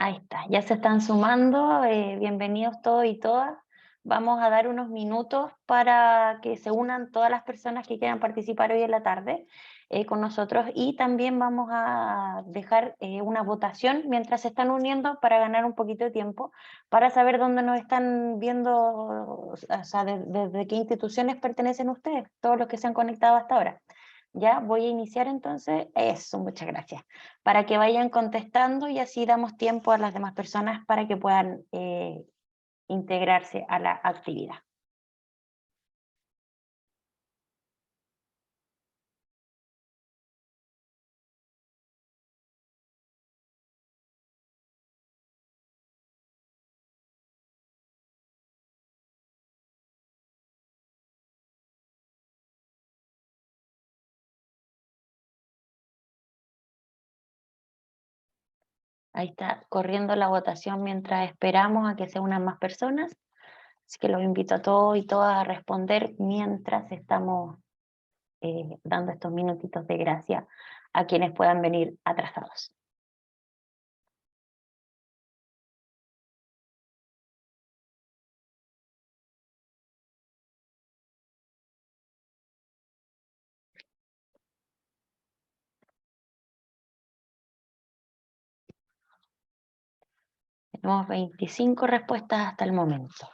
Ahí está, ya se están sumando, bienvenidos todos y todas. Vamos a dar unos minutos para que se unan todas las personas que quieran participar hoy en la tarde con nosotros, y también vamos a dejar una votación mientras se están uniendo para ganar un poquito de tiempo, para saber dónde nos están viendo, o sea, desde qué instituciones pertenecen ustedes, todos los que se han conectado hasta ahora. Ya voy a iniciar entonces, eso, muchas gracias, para que vayan contestando y así damos tiempo a las demás personas para que puedan integrarse a la actividad. Ahí está corriendo la votación mientras esperamos a que se unan más personas, así que los invito a todos y todas a responder mientras estamos dando estos minutitos de gracia a quienes puedan venir atrasados. Tenemos 25 respuestas hasta el momento.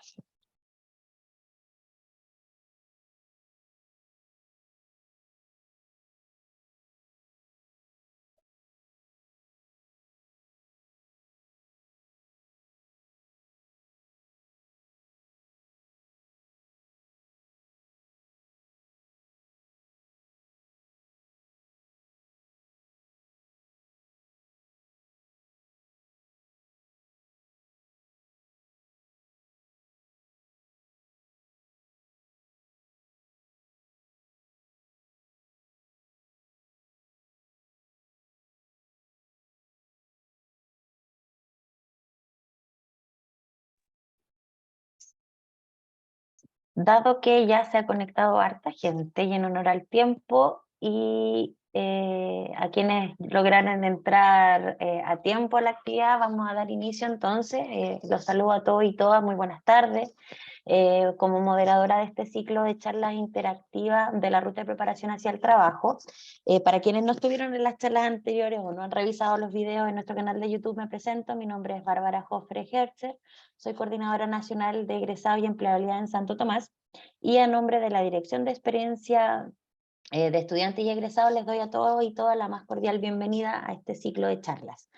Dado que ya se ha conectado harta gente y en honor al tiempo y a quienes lograron entrar a tiempo a la actividad, vamos a dar inicio entonces. Los saludo a todos y todas, muy buenas tardes. Como moderadora de este ciclo de charlas interactivas de la ruta de preparación hacia el trabajo, para quienes no estuvieron en las charlas anteriores o no han revisado los videos en nuestro canal de YouTube, me presento. Mi nombre es Bárbara Jofre Herzer, soy coordinadora nacional de egresado y empleabilidad en Santo Tomás, y a nombre de la Dirección de Experiencia de Estudiantes y Egresados les doy a todos y todas la más cordial bienvenida a este ciclo de charlas.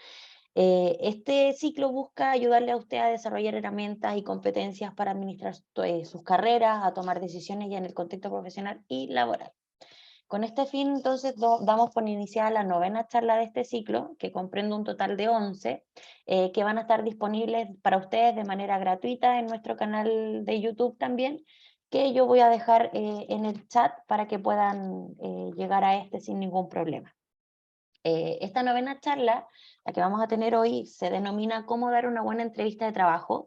Este ciclo busca ayudarle a usted a desarrollar herramientas y competencias para administrar sus carreras, a tomar decisiones ya en el contexto profesional y laboral. Con este fin, entonces, damos por iniciada la 9ª charla de este ciclo, que comprende un total de 11, que van a estar disponibles para ustedes de manera gratuita en nuestro canal de YouTube también, que yo voy a dejar en el chat para que puedan llegar a este sin ningún problema. Esta 9ª charla, la que vamos a tener hoy, se denomina Cómo dar una buena entrevista de trabajo.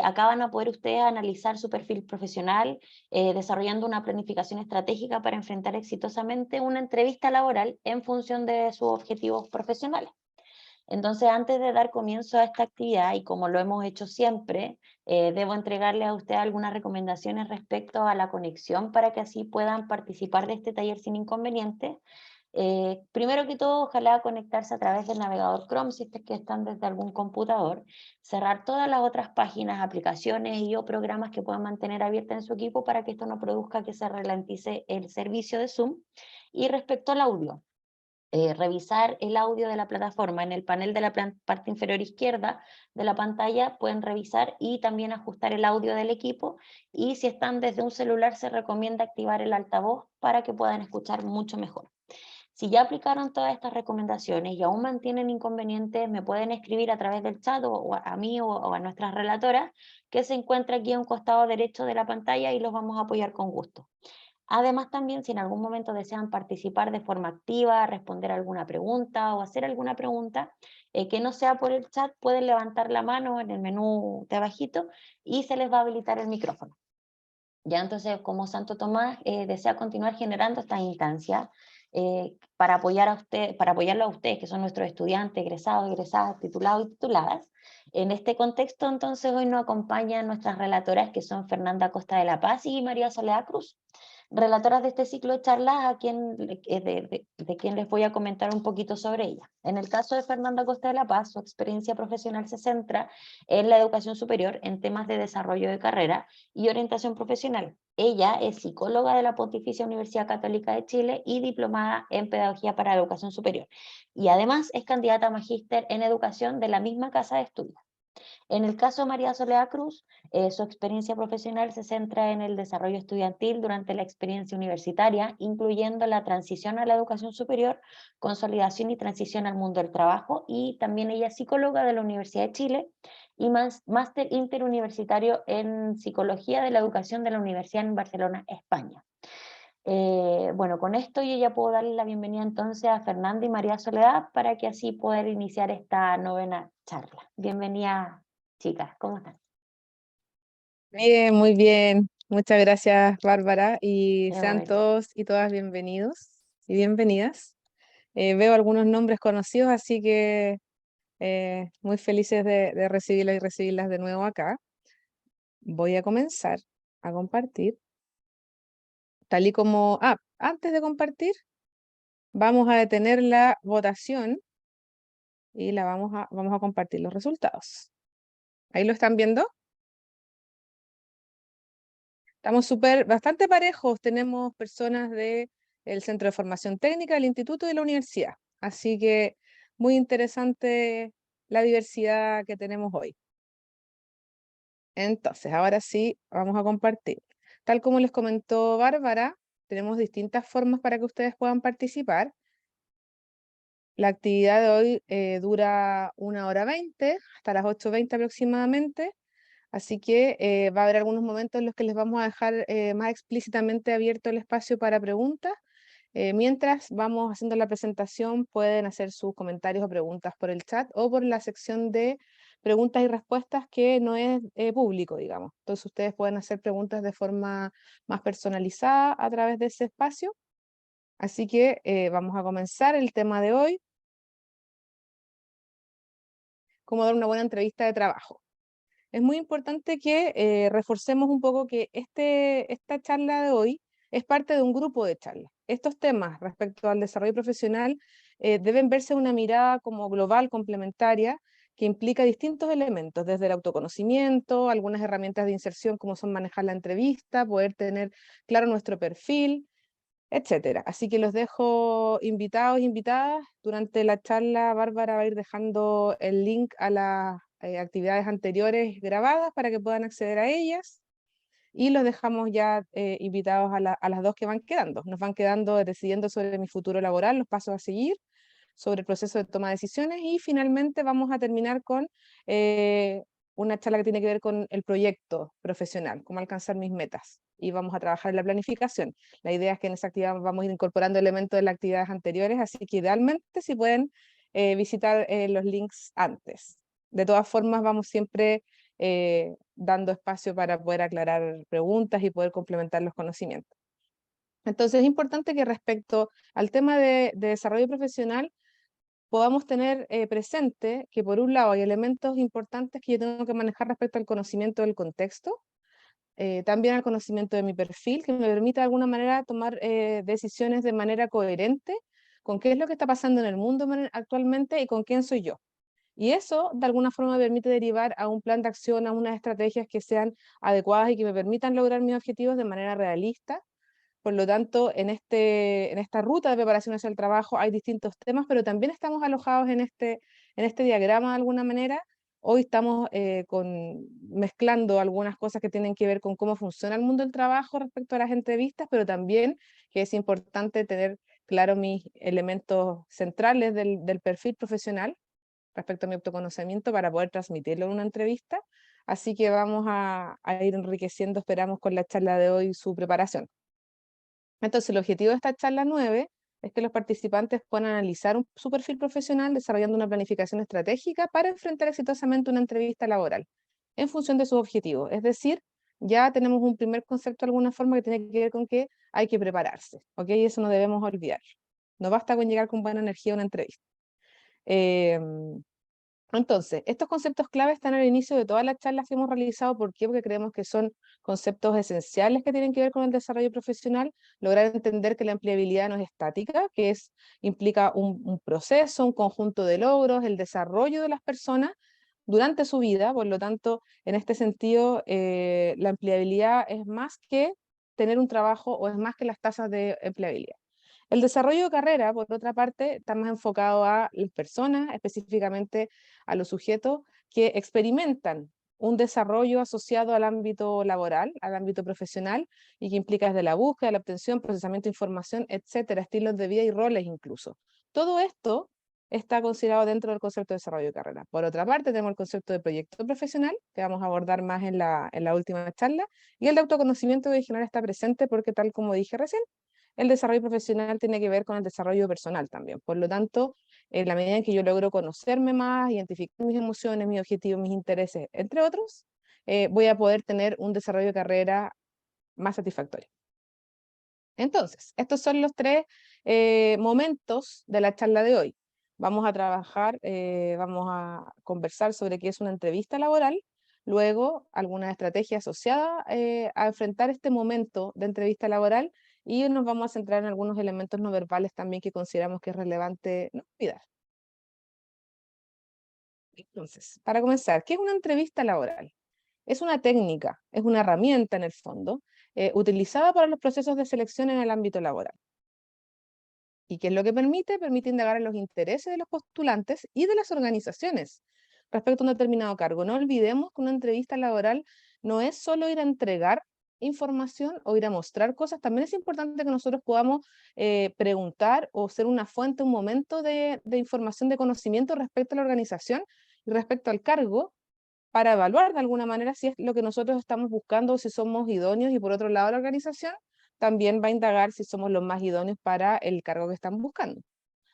Acá van a poder ustedes analizar su perfil profesional, desarrollando una planificación estratégica para enfrentar exitosamente una entrevista laboral en función de sus objetivos profesionales. Entonces, antes de dar comienzo a esta actividad, y como lo hemos hecho siempre, debo entregarle a ustedes algunas recomendaciones respecto a la conexión para que así puedan participar de este taller sin inconveniente. Primero que todo, ojalá conectarse a través del navegador Chrome si es que están desde algún computador, cerrar todas las otras páginas, aplicaciones y o programas que puedan mantener abiertas en su equipo para que esto no produzca que se ralentice el servicio de Zoom. Y respecto al audio, revisar el audio de la plataforma. En el panel de la parte inferior izquierda de la pantalla pueden revisar y también ajustar el audio del equipo, y si están desde un celular se recomienda activar el altavoz para que puedan escuchar mucho mejor. Si ya aplicaron todas estas recomendaciones y aún mantienen inconvenientes, me pueden escribir a través del chat o a mí o a nuestras relatoras, que se encuentra aquí a un costado derecho de la pantalla, y los vamos a apoyar con gusto. Además, también si en algún momento desean participar de forma activa, responder alguna pregunta o hacer alguna pregunta que no sea por el chat, pueden levantar la mano en el menú de abajito y se les va a habilitar el micrófono. Ya entonces, como Santo Tomás desea continuar generando estas instancias, para apoyar a usted, para apoyarlo a ustedes, que son nuestros estudiantes, egresados, egresadas, titulados y tituladas. En este contexto, entonces, hoy nos acompañan nuestras relatoras, que son Fernanda Costa de la Paz y María Soledad Cruz, relatoras de este ciclo de charlas, de quien les voy a comentar un poquito sobre ella. En el caso de Fernanda Costa de la Paz, su experiencia profesional se centra en la educación superior, en temas de desarrollo de carrera y orientación profesional. Ella es psicóloga de la Pontificia Universidad Católica de Chile y diplomada en Pedagogía para la Educación Superior. Y además es candidata a magíster en educación de la misma casa de estudios. En el caso de María Soledad Cruz, su experiencia profesional se centra en el desarrollo estudiantil durante la experiencia universitaria, incluyendo la transición a la educación superior, consolidación y transición al mundo del trabajo, y también ella es psicóloga de la Universidad de Chile y máster interuniversitario en Psicología de la Educación de la Universidad en Barcelona, España. Bueno, con esto yo ya puedo darle la bienvenida entonces a Fernanda y María Soledad para que así poder iniciar esta novena charla. Bienvenida, chicas, ¿cómo están? Bien, muy bien. Muchas gracias, Bárbara, y sean Bueno, todos y todas bienvenidos y bienvenidas. Veo algunos nombres conocidos, así que muy felices de recibirlas y recibirlas de nuevo acá. Voy a comenzar a compartir, tal y como, antes de compartir, vamos a detener la votación y vamos a compartir los resultados. ¿Ahí lo están viendo? Estamos bastante parejos, tenemos personas del Centro de Formación Técnica, del Instituto y de la Universidad. Así que muy interesante la diversidad que tenemos hoy. Entonces, ahora sí, vamos a compartir. Tal como les comentó Bárbara, tenemos distintas formas para que ustedes puedan participar. La actividad de hoy dura 1 hora 20, hasta las 8:20 aproximadamente. Así que va a haber algunos momentos en los que les vamos a dejar más explícitamente abierto el espacio para preguntas. Mientras vamos haciendo la presentación, pueden hacer sus comentarios o preguntas por el chat o por la sección de preguntas y respuestas que no es público, digamos. Entonces ustedes pueden hacer preguntas de forma más personalizada a través de ese espacio. Así que vamos a comenzar el tema de hoy: cómo dar una buena entrevista de trabajo. Es muy importante que reforcemos un poco que esta charla de hoy es parte de un grupo de charlas. Estos temas respecto al desarrollo profesional deben verse una mirada como global, complementaria, que implica distintos elementos, desde el autoconocimiento, algunas herramientas de inserción como son manejar la entrevista, poder tener claro nuestro perfil, etcétera. Así que los dejo invitados e invitadas. Durante la charla, Bárbara va a ir dejando el link a las actividades anteriores grabadas para que puedan acceder a ellas. Y los dejamos ya invitados a las dos que van quedando. Nos van quedando decidiendo sobre mi futuro laboral, los pasos a seguir, sobre el proceso de toma de decisiones, y finalmente vamos a terminar con una charla que tiene que ver con el proyecto profesional, cómo alcanzar mis metas, y vamos a trabajar en la planificación. La idea es que en esa actividad vamos a ir incorporando elementos de las actividades anteriores, así que idealmente si pueden visitar los links antes. De todas formas, vamos siempre dando espacio para poder aclarar preguntas y poder complementar los conocimientos. Entonces es importante que respecto al tema de desarrollo profesional podamos tener presente que por un lado hay elementos importantes que yo tengo que manejar respecto al conocimiento del contexto, también al conocimiento de mi perfil, que me permita de alguna manera tomar decisiones de manera coherente con qué es lo que está pasando en el mundo actualmente y con quién soy yo. Y eso de alguna forma me permite derivar a un plan de acción, a unas estrategias que sean adecuadas y que me permitan lograr mis objetivos de manera realista. Por lo tanto, en esta ruta de preparación hacia el trabajo hay distintos temas, pero también estamos alojados en este diagrama de alguna manera. Hoy estamos mezclando algunas cosas que tienen que ver con cómo funciona el mundo del trabajo respecto a las entrevistas, pero también que es importante tener claro mis elementos centrales del perfil profesional respecto a mi autoconocimiento para poder transmitirlo en una entrevista. Así que vamos a ir enriqueciendo, esperamos, con la charla de hoy su preparación. Entonces, el objetivo de esta charla 9 es que los participantes puedan analizar su perfil profesional desarrollando una planificación estratégica para enfrentar exitosamente una entrevista laboral en función de sus objetivos. Es decir, ya tenemos un primer concepto de alguna forma que tiene que ver con que hay que prepararse, ¿ok? Y eso no debemos olvidar. No basta con llegar con buena energía a una entrevista. Entonces, estos conceptos clave están al inicio de todas las charlas que hemos realizado. ¿Por qué? Porque creemos que son conceptos esenciales que tienen que ver con el desarrollo profesional. Lograr entender que la empleabilidad no es estática, que implica un proceso, un conjunto de logros, el desarrollo de las personas durante su vida. Por lo tanto, en este sentido, la empleabilidad es más que tener un trabajo o es más que las tasas de empleabilidad. El desarrollo de carrera, por otra parte, está más enfocado a las personas, específicamente a los sujetos que experimentan un desarrollo asociado al ámbito laboral, al ámbito profesional, y que implica desde la búsqueda, la obtención, procesamiento de información, etcétera, estilos de vida y roles incluso. Todo esto está considerado dentro del concepto de desarrollo de carrera. Por otra parte, tenemos el concepto de proyecto profesional, que vamos a abordar más en la última charla, y el de autoconocimiento original está presente porque, tal como dije recién, el desarrollo profesional tiene que ver con el desarrollo personal también. Por lo tanto, en la medida en que yo logro conocerme más, identificar mis emociones, mis objetivos, mis intereses, entre otros, voy a poder tener un desarrollo de carrera más satisfactorio. Entonces, estos son los tres momentos de la charla de hoy. Vamos a trabajar, vamos a conversar sobre qué es una entrevista laboral, luego alguna estrategia asociada a enfrentar este momento de entrevista laboral, y nos vamos a centrar en algunos elementos no verbales también que consideramos que es relevante no olvidar. Entonces, para comenzar, ¿qué es una entrevista laboral? Es una técnica, es una herramienta en el fondo, utilizada para los procesos de selección en el ámbito laboral. ¿Y qué es lo que permite? Permite indagar en los intereses de los postulantes y de las organizaciones respecto a un determinado cargo. No olvidemos que una entrevista laboral no es solo ir a entregar información o ir a mostrar cosas, también es importante que nosotros podamos preguntar o ser una fuente, un momento de información, de conocimiento respecto a la organización y respecto al cargo, para evaluar de alguna manera si es lo que nosotros estamos buscando o si somos idóneos, y por otro lado la organización también va a indagar si somos los más idóneos para el cargo que están buscando.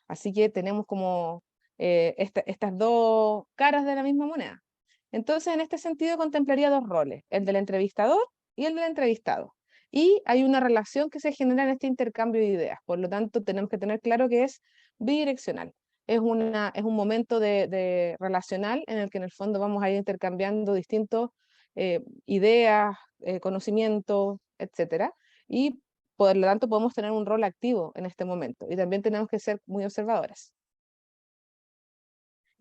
Así que tenemos como estas dos caras de la misma moneda. Entonces, en este sentido, contemplaría dos roles, el del entrevistador y el del entrevistado. Y hay una relación que se genera en este intercambio de ideas. Por lo tanto, tenemos que tener claro que es bidireccional. Es un momento de relacional en el que en el fondo vamos a ir intercambiando distintos ideas, conocimientos, etcétera. Y por lo tanto podemos tener un rol activo en este momento. Y también tenemos que ser muy observadores.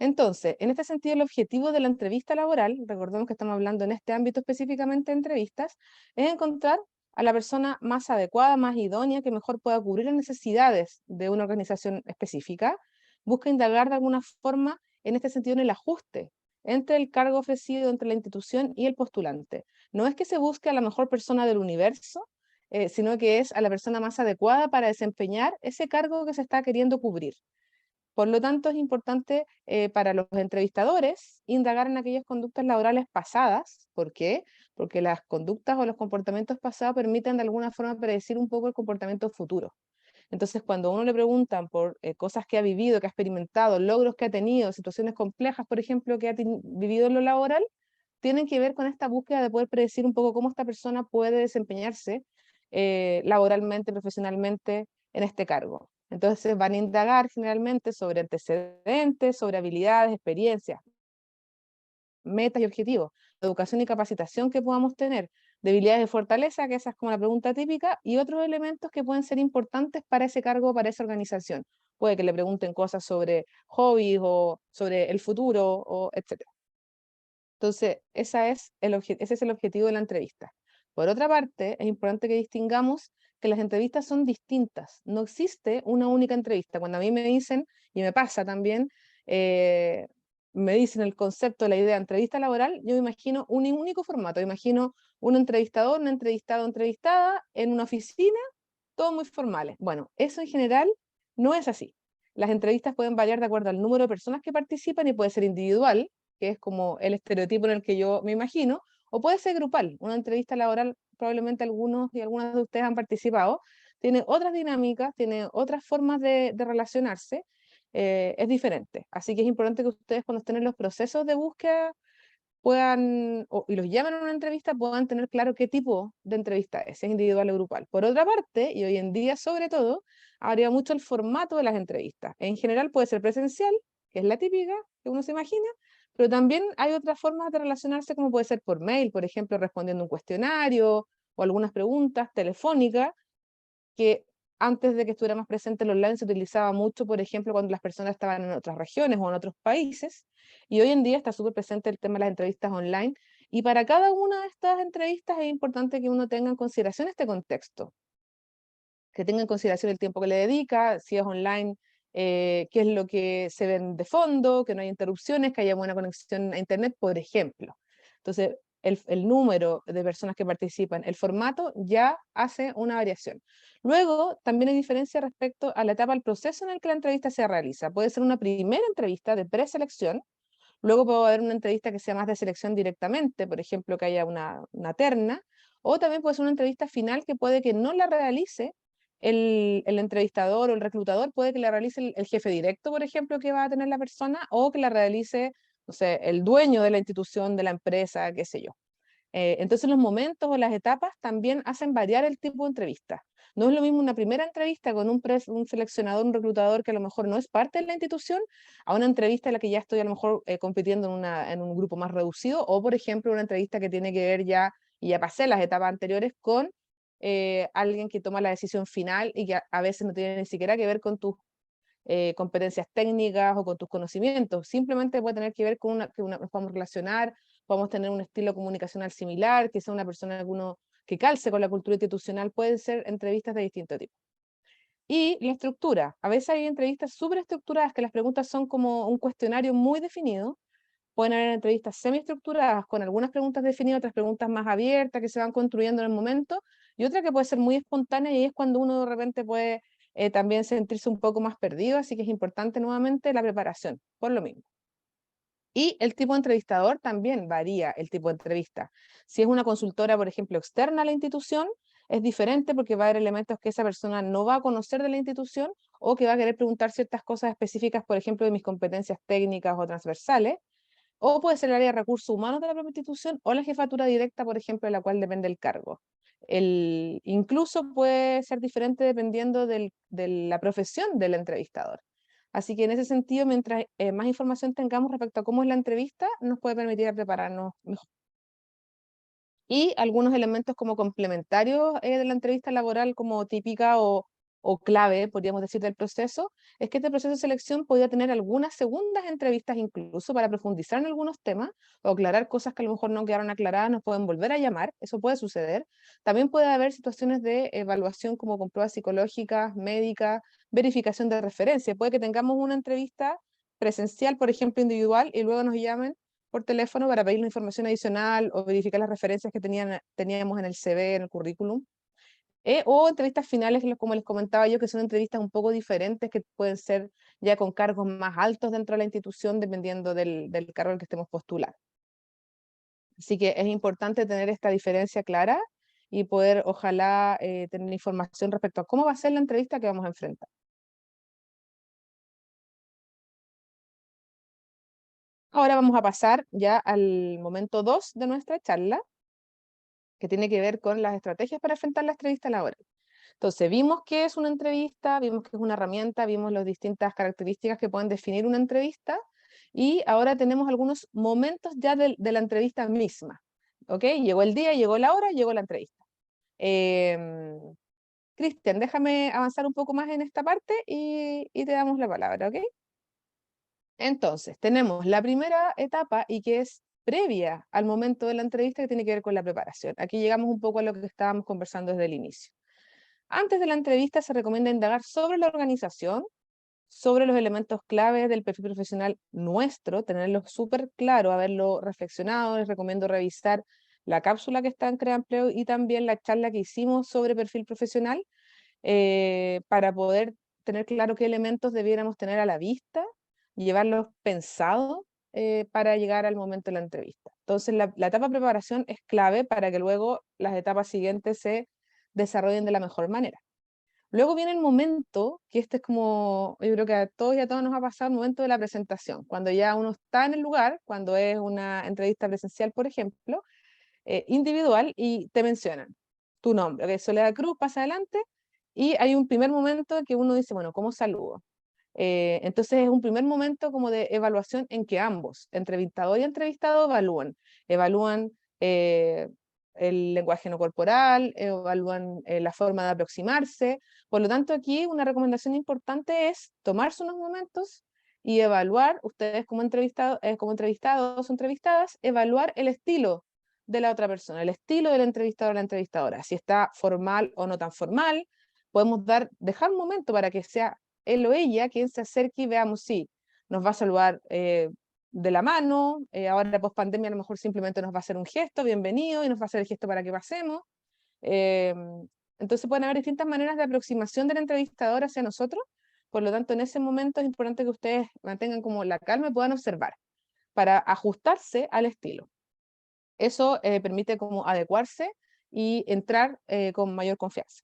Entonces, en este sentido, el objetivo de la entrevista laboral, recordemos que estamos hablando en este ámbito específicamente de entrevistas, es encontrar a la persona más adecuada, más idónea, que mejor pueda cubrir las necesidades de una organización específica. Busca indagar de alguna forma, en este sentido, en el ajuste entre el cargo ofrecido, entre la institución y el postulante. No es que se busque a la mejor persona del universo, sino que es a la persona más adecuada para desempeñar ese cargo que se está queriendo cubrir. Por lo tanto, es importante para los entrevistadores indagar en aquellas conductas laborales pasadas. ¿Por qué? Porque las conductas o los comportamientos pasados permiten de alguna forma predecir un poco el comportamiento futuro. Entonces, cuando a uno le preguntan por cosas que ha vivido, que ha experimentado, logros que ha tenido, situaciones complejas, por ejemplo, que ha vivido en lo laboral, tienen que ver con esta búsqueda de poder predecir un poco cómo esta persona puede desempeñarse laboralmente, profesionalmente en este cargo. Entonces van a indagar generalmente sobre antecedentes, sobre habilidades, experiencias, metas y objetivos, educación y capacitación que podamos tener, debilidades y fortaleza, que esa es como la pregunta típica, y otros elementos que pueden ser importantes para ese cargo, para esa organización. Puede que le pregunten cosas sobre hobbies o sobre el futuro, o etc. Entonces, ese es el objetivo de la entrevista. Por otra parte, es importante que distingamos que las entrevistas son distintas. No existe una única entrevista. Cuando a mí me dicen, y me pasa también, me dicen el concepto, la idea de entrevista laboral, yo me imagino un único formato. Imagino un entrevistador, un entrevistado, entrevistada en una oficina, todos muy formales. Bueno, eso en general no es así. Las entrevistas pueden variar de acuerdo al número de personas que participan y puede ser individual, que es como el estereotipo en el que yo me imagino, o puede ser grupal. Una entrevista laboral, probablemente algunos y algunas de ustedes han participado, tiene otras dinámicas, tiene otras formas de relacionarse, es diferente. Así que es importante que ustedes, cuando estén en los procesos de búsqueda y los llaman a una entrevista, puedan tener claro qué tipo de entrevista es individual o grupal. Por otra parte, y hoy en día sobre todo, varía mucho el formato de las entrevistas. En general puede ser presencial, que es la típica que uno se imagina, pero también hay otras formas de relacionarse, como puede ser por mail, por ejemplo, respondiendo un cuestionario o algunas preguntas telefónicas, que antes de que estuviera más presente el online se utilizaba mucho, por ejemplo, cuando las personas estaban en otras regiones o en otros países, y hoy en día está súper presente el tema de las entrevistas online, y para cada una de estas entrevistas es importante que uno tenga en consideración este contexto, que tenga en consideración el tiempo que le dedica, si es online, qué es lo que se ven de fondo, que no hay interrupciones, que haya buena conexión a internet, por ejemplo. Entonces, el número de personas que participan, el formato ya hace una variación. Luego, también hay diferencia respecto a la etapa del proceso en el que la entrevista se realiza. Puede ser una primera entrevista de preselección, luego puede haber una entrevista que sea más de selección directamente, por ejemplo, que haya una terna, o también puede ser una entrevista final que puede que no la realice el entrevistador o el reclutador, puede que la realice el jefe directo, por ejemplo, que va a tener la persona, o que la realice, no sé, el dueño de la institución, de la empresa, qué sé yo. Entonces los momentos o las etapas también hacen variar el tipo de entrevista. No es lo mismo una primera entrevista con un seleccionador, un reclutador que a lo mejor no es parte de la institución, a una entrevista en la que ya estoy a lo mejor compitiendo en un grupo más reducido, o por ejemplo una entrevista que tiene que ver ya, y ya pasé las etapas anteriores, con alguien que toma la decisión final y que a veces no tiene ni siquiera que ver con tus competencias técnicas o con tus conocimientos. Simplemente puede tener que ver con nos podemos relacionar, podemos tener un estilo comunicacional similar, que sea una persona que calce con la cultura institucional, pueden ser entrevistas de distinto tipo. Y la estructura. A veces hay entrevistas súper estructuradas, que las preguntas son como un cuestionario muy definido. Pueden haber entrevistas semiestructuradas con algunas preguntas definidas, otras preguntas más abiertas que se van construyendo en el momento, y otra que puede ser muy espontánea, y es cuando uno de repente puede también sentirse un poco más perdido, así que es importante nuevamente la preparación, por lo mismo. Y el tipo de entrevistador también varía el tipo de entrevista. Si es una consultora, por ejemplo, externa a la institución, es diferente porque va a haber elementos que esa persona no va a conocer de la institución, o que va a querer preguntar ciertas cosas específicas, por ejemplo, de mis competencias técnicas o transversales, o puede ser el área de recursos humanos de la propia institución, o la jefatura directa, por ejemplo, de la cual depende el cargo. Incluso puede ser diferente dependiendo de la profesión del entrevistador. Así que en ese sentido, mientras más información tengamos respecto a cómo es la entrevista, nos puede permitir prepararnos mejor. Y algunos elementos como complementarios de la entrevista laboral, como típica o clave, podríamos decir, del proceso, es que este proceso de selección podría tener algunas segundas entrevistas incluso para profundizar en algunos temas o aclarar cosas que a lo mejor no quedaron aclaradas, nos pueden volver a llamar, eso puede suceder. También puede haber situaciones de evaluación como con pruebas psicológicas, médicas, verificación de referencia. Puede que tengamos una entrevista presencial, por ejemplo, individual, y luego nos llamen por teléfono para pedir una información adicional o verificar las referencias que teníamos en el CV, en el currículum. O entrevistas finales, como les comentaba yo, que son entrevistas un poco diferentes, que pueden ser ya con cargos más altos dentro de la institución, dependiendo del cargo al que estemos postulando. Así que es importante tener esta diferencia clara y poder, ojalá, tener información respecto a cómo va a ser la entrevista que vamos a enfrentar. Ahora vamos a pasar ya al momento 2 de nuestra charla, que tiene que ver con las estrategias para enfrentar la entrevista laboral. Entonces, vimos qué es una entrevista, vimos que es una herramienta, vimos las distintas características que pueden definir una entrevista, y ahora tenemos algunos momentos ya de la entrevista misma. ¿Ok? Llegó el día, llegó la hora, llegó la entrevista. Cristian, déjame avanzar un poco más en esta parte y te damos la palabra, ¿ok? Entonces, tenemos la primera etapa, y que es previa al momento de la entrevista, que tiene que ver con la preparación. Aquí llegamos un poco a lo que estábamos conversando desde el inicio. Antes de la entrevista se recomienda indagar sobre la organización, sobre los elementos claves del perfil profesional nuestro, tenerlo súper claro, haberlo reflexionado. Les recomiendo revisar la cápsula que está en Crea Empleo y también la charla que hicimos sobre perfil profesional, para poder tener claro qué elementos debiéramos tener a la vista y llevarlos pensados para llegar al momento de la entrevista. Entonces, la etapa de preparación es clave para que luego las etapas siguientes se desarrollen de la mejor manera. Luego viene el momento, que este es como, yo creo que a todos y a todas nos ha pasado el momento de la presentación, cuando ya uno está en el lugar, cuando es una entrevista presencial, por ejemplo, individual, y te mencionan tu nombre, que Soledad Cruz, pasa adelante, y hay un primer momento en que uno dice, bueno, ¿cómo saludo? Entonces es un primer momento como de evaluación en que ambos, entrevistador y entrevistado, evalúan el lenguaje no corporal, evalúan la forma de aproximarse. Por lo tanto, aquí una recomendación importante es tomarse unos momentos y evaluar, ustedes como entrevistados o entrevistadas, evaluar el estilo de la otra persona, el estilo del entrevistador o la entrevistadora, si está formal o no tan formal. Podemos dejar un momento para que sea él o ella quien se acerque y veamos si nos va a saludar de la mano, ahora post pandemia a lo mejor simplemente nos va a hacer un gesto, bienvenido, y nos va a hacer el gesto para que pasemos. Eh, entonces pueden haber distintas maneras de aproximación del entrevistador hacia nosotros, por lo tanto en ese momento es importante que ustedes mantengan como la calma y puedan observar para ajustarse al estilo. Eso permite como adecuarse y entrar con mayor confianza.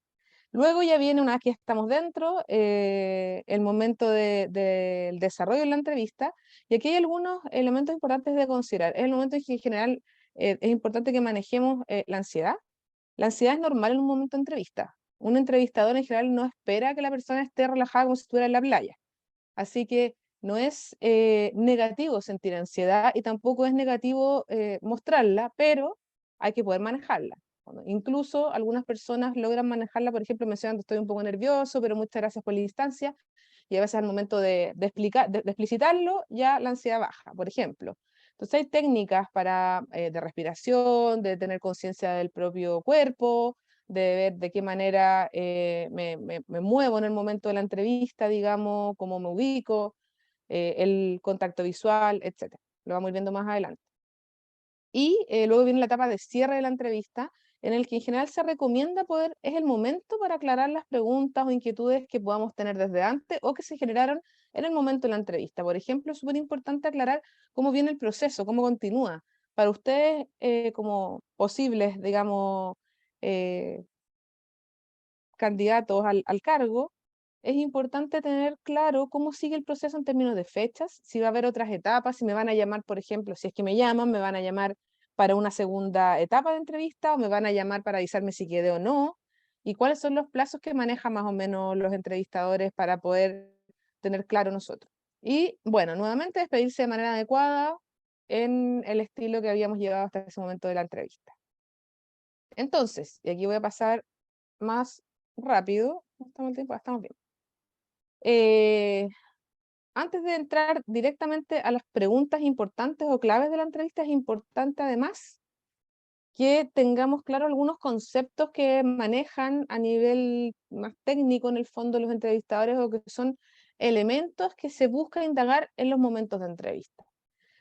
Luego ya viene, una vez que estamos dentro, el momento del desarrollo de la entrevista, y aquí hay algunos elementos importantes de considerar. Es el momento en que en general es importante que manejemos la ansiedad. La ansiedad es normal en un momento de entrevista. Un entrevistador en general no espera que la persona esté relajada como si estuviera en la playa. Así que no es negativo sentir ansiedad y tampoco es negativo mostrarla, pero hay que poder manejarla. Bueno, incluso algunas personas logran manejarla, por ejemplo, mencionando estoy un poco nervioso, pero muchas gracias por la distancia, y a veces al momento de explicitarlo, ya la ansiedad baja, por ejemplo. Entonces hay técnicas de respiración, de tener conciencia del propio cuerpo, de ver de qué manera me muevo en el momento de la entrevista, digamos, cómo me ubico, el contacto visual, etcétera. Lo vamos a ir viendo más adelante. Y luego viene la etapa de cierre de la entrevista, en el que en general se recomienda es el momento para aclarar las preguntas o inquietudes que podamos tener desde antes o que se generaron en el momento de la entrevista. Por ejemplo, es súper importante aclarar cómo viene el proceso, cómo continúa. Para ustedes, como posibles, digamos, eh, candidatos al cargo, es importante tener claro cómo sigue el proceso en términos de fechas, si va a haber otras etapas, si me van a llamar, por ejemplo, si es que me llaman, me van a llamar para una segunda etapa de entrevista o me van a llamar para avisarme si quedé o no, y cuáles son los plazos que manejan más o menos los entrevistadores para poder tener claro nosotros. Y bueno, nuevamente despedirse de manera adecuada en el estilo que habíamos llevado hasta ese momento de la entrevista. Entonces, y aquí voy a pasar más rápido, estamos, estamos bien. Antes de entrar directamente a las preguntas importantes o claves de la entrevista, es importante además que tengamos claro algunos conceptos que manejan a nivel más técnico en el fondo los entrevistadores o que son elementos que se busca indagar en los momentos de entrevista.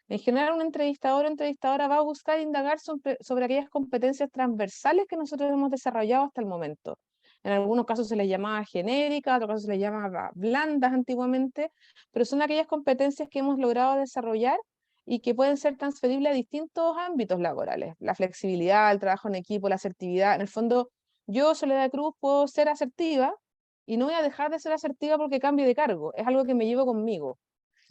En general, un entrevistador o entrevistadora va a buscar indagar sobre aquellas competencias transversales que nosotros hemos desarrollado hasta el momento. En algunos casos se les llamaba genéricas, en otros casos se les llamaba blandas antiguamente, pero son aquellas competencias que hemos logrado desarrollar y que pueden ser transferibles a distintos ámbitos laborales. La flexibilidad, el trabajo en equipo, la asertividad. En el fondo, yo, Soledad Cruz, puedo ser asertiva y no voy a dejar de ser asertiva porque cambie de cargo. Es algo que me llevo conmigo.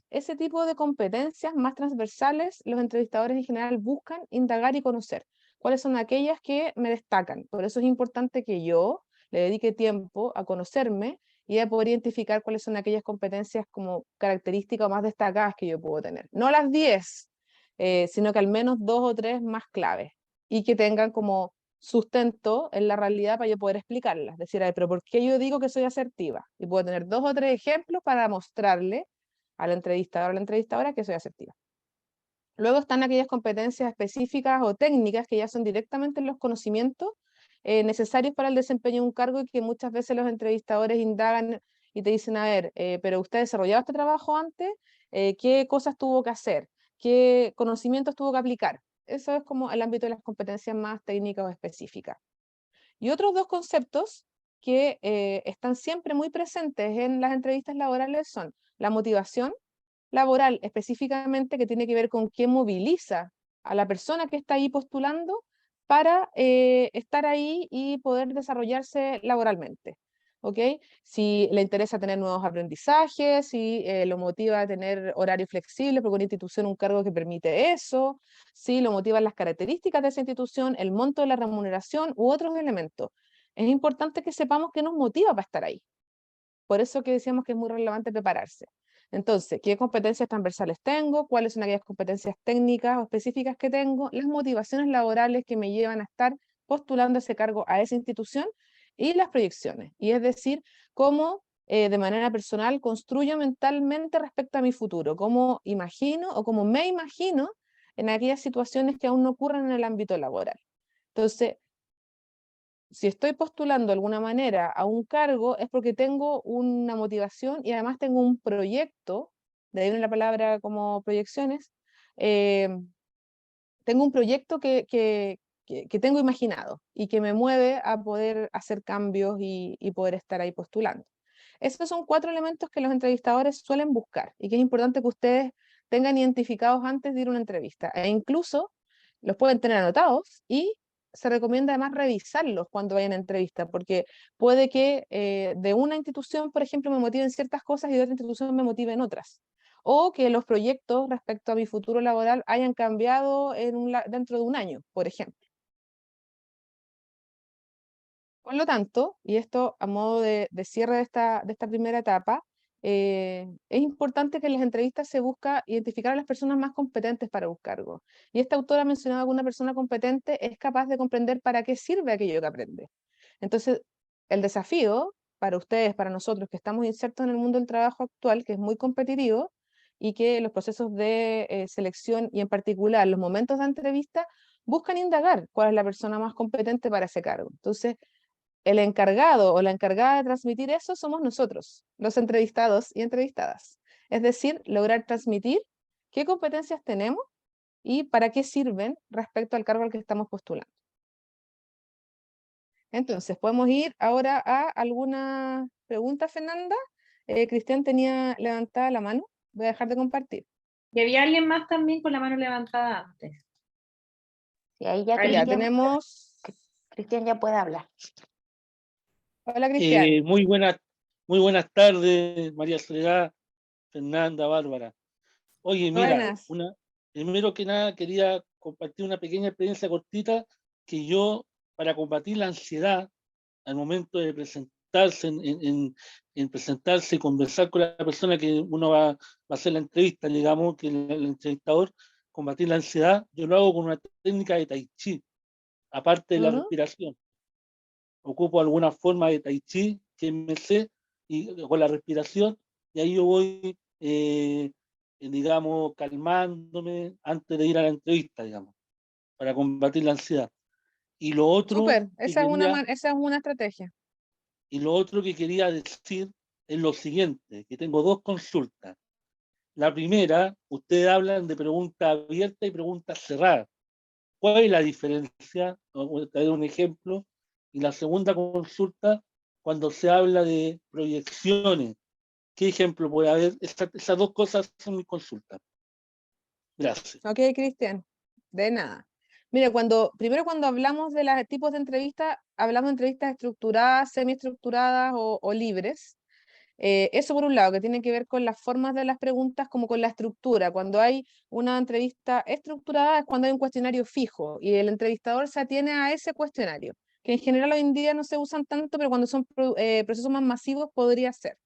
Ese tipo de competencias más transversales, los entrevistadores en general buscan indagar y conocer. ¿Cuáles son aquellas que me destacan? Por eso es importante que yo le dedique tiempo a conocerme y a poder identificar cuáles son aquellas competencias como características más destacadas que yo puedo tener. No las 10, sino que al menos 2 o 3 más claves y que tengan como sustento en la realidad para yo poder explicarlas. Es decir, pero ¿por qué yo digo que soy asertiva? Y puedo tener 2 o 3 ejemplos para mostrarle al entrevistador o a la entrevistadora que soy asertiva. Luego están aquellas competencias específicas o técnicas que ya son directamente los conocimientos necesarios para el desempeño de un cargo y que muchas veces los entrevistadores indagan y te dicen, a ver, pero usted desarrollaba este trabajo antes, ¿qué cosas tuvo que hacer? ¿Qué conocimientos tuvo que aplicar? Eso es como el ámbito de las competencias más técnicas o específicas. Y otros dos conceptos que están siempre muy presentes en las entrevistas laborales son la motivación laboral, específicamente que tiene que ver con qué moviliza a la persona que está ahí postulando para estar ahí y poder desarrollarse laboralmente. ¿ok? Si le interesa tener nuevos aprendizajes, si lo motiva a tener horario flexible, porque una institución, un cargo que permite eso, si lo motivan las características de esa institución, el monto de la remuneración u otros elementos. Es importante que sepamos qué nos motiva para estar ahí. Por eso que decíamos que es muy relevante prepararse. Entonces, ¿qué competencias transversales tengo? ¿Cuáles son aquellas competencias técnicas o específicas que tengo? Las motivaciones laborales que me llevan a estar postulando ese cargo a esa institución y las proyecciones. Y es decir, cómo de manera personal construyo mentalmente respecto a mi futuro, cómo imagino o cómo me imagino en aquellas situaciones que aún no ocurren en el ámbito laboral. Entonces, si estoy postulando de alguna manera a un cargo es porque tengo una motivación y además tengo un proyecto, de ahí viene la palabra como proyecciones, eh, tengo un proyecto que tengo imaginado y que me mueve a poder hacer cambios y poder estar ahí postulando. Esos son 4 elementos que los entrevistadores suelen buscar y que es importante que ustedes tengan identificados antes de ir a una entrevista. E incluso los pueden tener anotados y se recomienda además revisarlos cuando vayan a entrevista, porque puede que de una institución, por ejemplo, me motiven ciertas cosas y de otra institución me motiven otras. O que los proyectos respecto a mi futuro laboral hayan cambiado dentro de un año, por ejemplo. Por lo tanto, y esto a modo de cierre de esta primera etapa, es importante que en las entrevistas se busca identificar a las personas más competentes para un cargo. Y esta autora ha mencionado que una persona competente es capaz de comprender para qué sirve aquello que aprende. Entonces, el desafío para ustedes, para nosotros que estamos insertos en el mundo del trabajo actual, que es muy competitivo, y que los procesos de selección y en particular los momentos de entrevista buscan indagar cuál es la persona más competente para ese cargo. Entonces, el encargado o la encargada de transmitir eso somos nosotros, los entrevistados y entrevistadas. Es decir, lograr transmitir qué competencias tenemos y para qué sirven respecto al cargo al que estamos postulando. Entonces, podemos ir ahora a alguna pregunta, Fernanda. Cristian tenía levantada la mano. Voy a dejar de compartir. Y había alguien más también con la mano levantada antes. Sí, ahí ya Ya tenemos. Cristian ya puede hablar. Hola, Cristian. Muy buenas tardes, María Soledad, Fernanda, Bárbara. Oye, mira, Buenas. primero que nada quería compartir una pequeña experiencia cortita que yo, para combatir la ansiedad al momento de presentarse, en presentarse y conversar con la persona que uno va a hacer la entrevista, digamos, que el entrevistador, combatir la ansiedad, yo lo hago con una técnica de Tai Chi, aparte de la respiración. Ocupo alguna forma de Tai Chi que me sé y con la respiración, y ahí yo voy, digamos, calmándome antes de ir a la entrevista, digamos, para combatir la ansiedad. Y lo otro Súper, que esa quería, es una estrategia. y lo otro que quería decir es lo siguiente, que tengo 2 consultas. La primera, ustedes hablan de preguntas abiertas y preguntas cerradas. ¿Cuál es la diferencia? Voy a traer un ejemplo. Y la segunda consulta, cuando se habla de proyecciones, ¿qué ejemplo puede haber? Esas 2 cosas son mis consultas. Gracias. Ok, Cristian, de nada. Mira, primero cuando hablamos de los tipos de entrevistas, hablamos de entrevistas estructuradas, semiestructuradas o libres. Eso por un lado, que tiene que ver con las formas de las preguntas como con la estructura. Cuando hay una entrevista estructurada es cuando hay un cuestionario fijo y el entrevistador se atiene a ese cuestionario, que en general hoy en día no se usan tanto, pero cuando son procesos más masivos podría ser.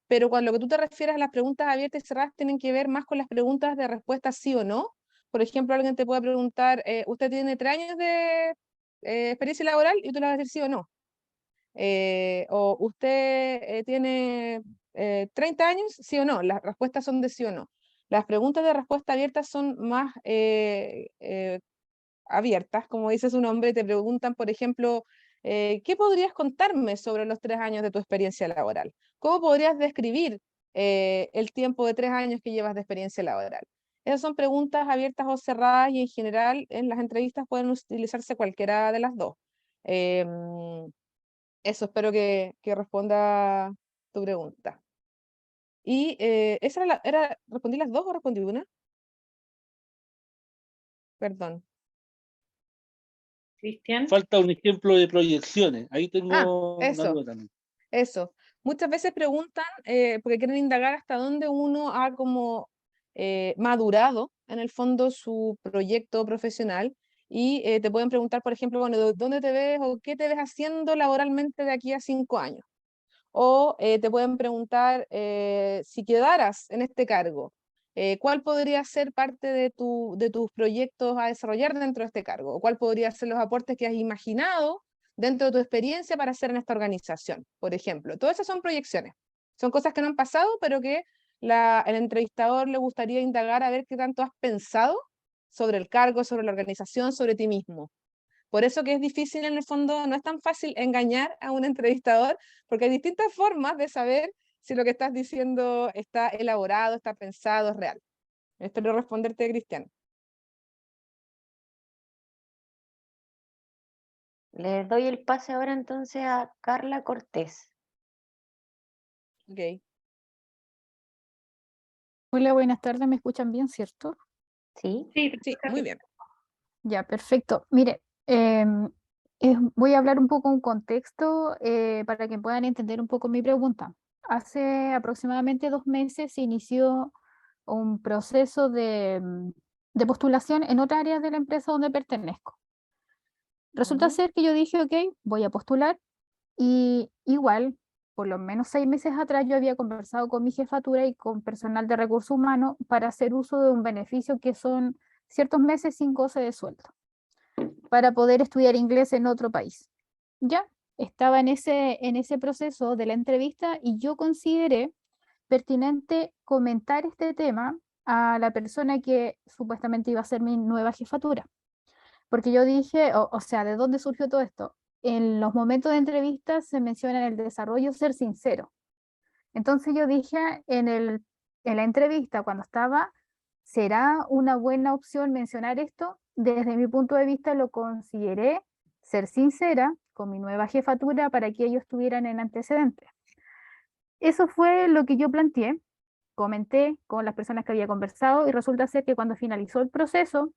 Pero cuando lo que tú te refieres a las preguntas abiertas y cerradas tienen que ver más con las preguntas de respuesta sí o no. Por ejemplo, alguien te puede preguntar, ¿usted tiene 3 años de experiencia laboral? Y tú le vas a decir sí o no. O usted tiene 30 años, sí o no. Las respuestas son de sí o no. Las preguntas de respuesta abierta son más abiertas, como dice su nombre, te preguntan, por ejemplo, ¿qué podrías contarme sobre los 3 años de tu experiencia laboral? ¿Cómo podrías describir el tiempo de 3 años que llevas de experiencia laboral? Esas son preguntas abiertas o cerradas y en general en las entrevistas pueden utilizarse cualquiera de las dos. Eso, espero que responda tu pregunta. Y esa ¿respondí las dos o respondí una? Perdón. Cristian. Falta un ejemplo de proyecciones. Ahí tengo una Eso. duda también. Eso. Muchas veces preguntan, porque quieren indagar hasta dónde uno ha como madurado en el fondo su proyecto profesional y te pueden preguntar, por ejemplo, bueno, ¿dónde te ves o qué te ves haciendo laboralmente de aquí a 5 años? O te pueden preguntar si quedaras en este cargo, ¿cuál podría ser parte de tus proyectos a desarrollar dentro de este cargo? ¿O cuál podría ser los aportes que has imaginado dentro de tu experiencia para hacer en esta organización? Por ejemplo, todas esas son proyecciones. Son cosas que no han pasado, pero que el entrevistador le gustaría indagar a ver qué tanto has pensado sobre el cargo, sobre la organización, sobre ti mismo. Por eso que es difícil en el fondo, no es tan fácil engañar a un entrevistador, porque hay distintas formas de saber si lo que estás diciendo está elaborado, está pensado, es real. Espero responderte, Cristian. Le doy el pase ahora entonces a Carla Cortés. Ok. Hola, buenas tardes, ¿me escuchan bien, cierto? ¿Sí? Sí, Sí, muy bien. Ya, perfecto. Mire, voy a hablar un poco un contexto para que puedan entender un poco mi pregunta. Hace aproximadamente 2 meses se inició un proceso de postulación en otra área de la empresa donde pertenezco. Resulta Ujú. ser que yo dije, ok, voy a postular y igual, por lo menos 6 meses atrás yo había conversado con mi jefatura y con personal de recursos humanos para hacer uso de un beneficio que son ciertos meses sin goce de sueldo, para poder estudiar inglés en otro país. Ya, estaba en ese proceso de la entrevista y yo consideré pertinente comentar este tema a la persona que supuestamente iba a ser mi nueva jefatura. Porque yo dije, o sea, ¿de dónde surgió todo esto? En los momentos de entrevistas se menciona en el desarrollo ser sincero. Entonces yo dije en la entrevista cuando estaba, ¿será una buena opción mencionar esto? Desde mi punto de vista lo consideré ser sincera con mi nueva jefatura para que ellos estuvieran en antecedentes. Eso fue lo que yo planteé, comenté con las personas que había conversado y resulta ser que cuando finalizó el proceso,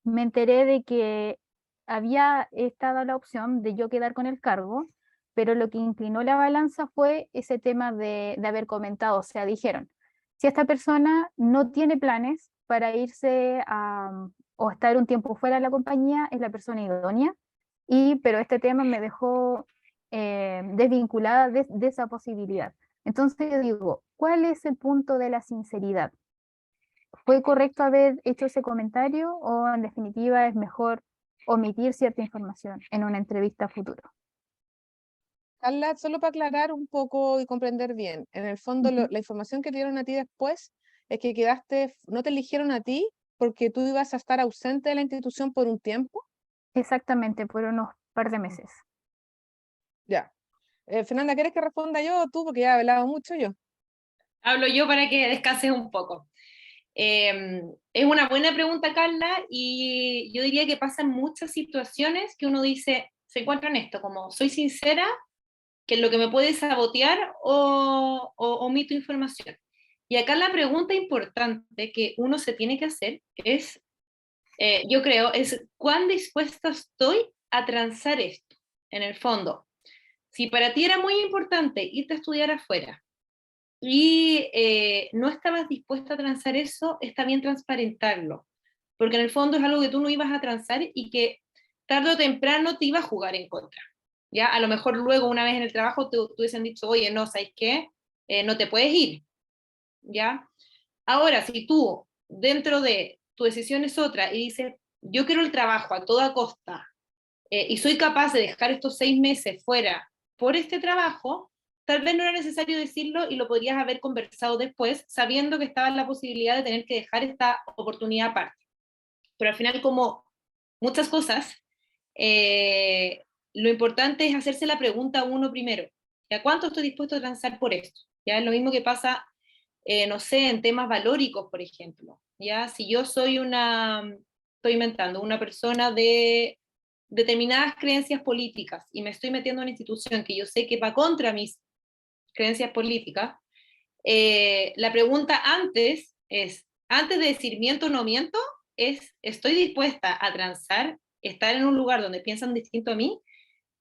me enteré de que había estado la opción de yo quedar con el cargo, pero lo que inclinó la balanza fue ese tema de haber comentado, o sea, dijeron, si esta persona no tiene planes para irse o estar un tiempo fuera de la compañía, es la persona idónea, pero este tema me dejó desvinculada de esa posibilidad. Entonces yo digo, ¿cuál es el punto de la sinceridad? ¿Fue correcto haber hecho ese comentario o en definitiva es mejor omitir cierta información en una entrevista a futuro? Carla, solo para aclarar un poco y comprender bien, en el fondo Ujú. la información que te dieron a ti después es que quedaste, no te eligieron a ti porque tú ibas a estar ausente de la institución por un tiempo. Exactamente, por unos par de meses. Ya. Fernanda, ¿quieres que responda yo o tú? Porque ya he hablado mucho yo. Hablo yo para que descanses un poco. Es una buena pregunta, Carla, y yo diría que pasan muchas situaciones que uno dice, se encuentra en esto, como soy sincera, que es lo que me puede sabotear o omito información. Y acá la pregunta importante que uno se tiene que hacer es, yo creo, es ¿cuán dispuesta estoy a transar esto? En el fondo, si para ti era muy importante irte a estudiar afuera y no estabas dispuesta a transar eso, está bien transparentarlo, porque en el fondo es algo que tú no ibas a transar y que tarde o temprano te iba a jugar en contra. Ya, a lo mejor luego una vez en el trabajo te hubiesen dicho, oye, no, ¿sabes qué? No te puedes ir, ¿ya? Ahora, si tú dentro de tu decisión es otra y dices, yo quiero el trabajo a toda costa y soy capaz de dejar estos 6 meses fuera por este trabajo, tal vez no era necesario decirlo y lo podrías haber conversado después, sabiendo que estaba la posibilidad de tener que dejar esta oportunidad aparte. Pero al final, como muchas cosas, lo importante es hacerse la pregunta a uno primero. ¿A cuánto estoy dispuesto a transar por esto? Ya es lo mismo que pasa, no sé, en temas valóricos, por ejemplo. Ya si yo soy estoy inventando, una persona de determinadas creencias políticas y me estoy metiendo en una institución que yo sé que va contra mis creencias políticas, la pregunta antes es, antes de decir miento o no miento, es, ¿estoy dispuesta a transar, estar en un lugar donde piensan distinto a mí?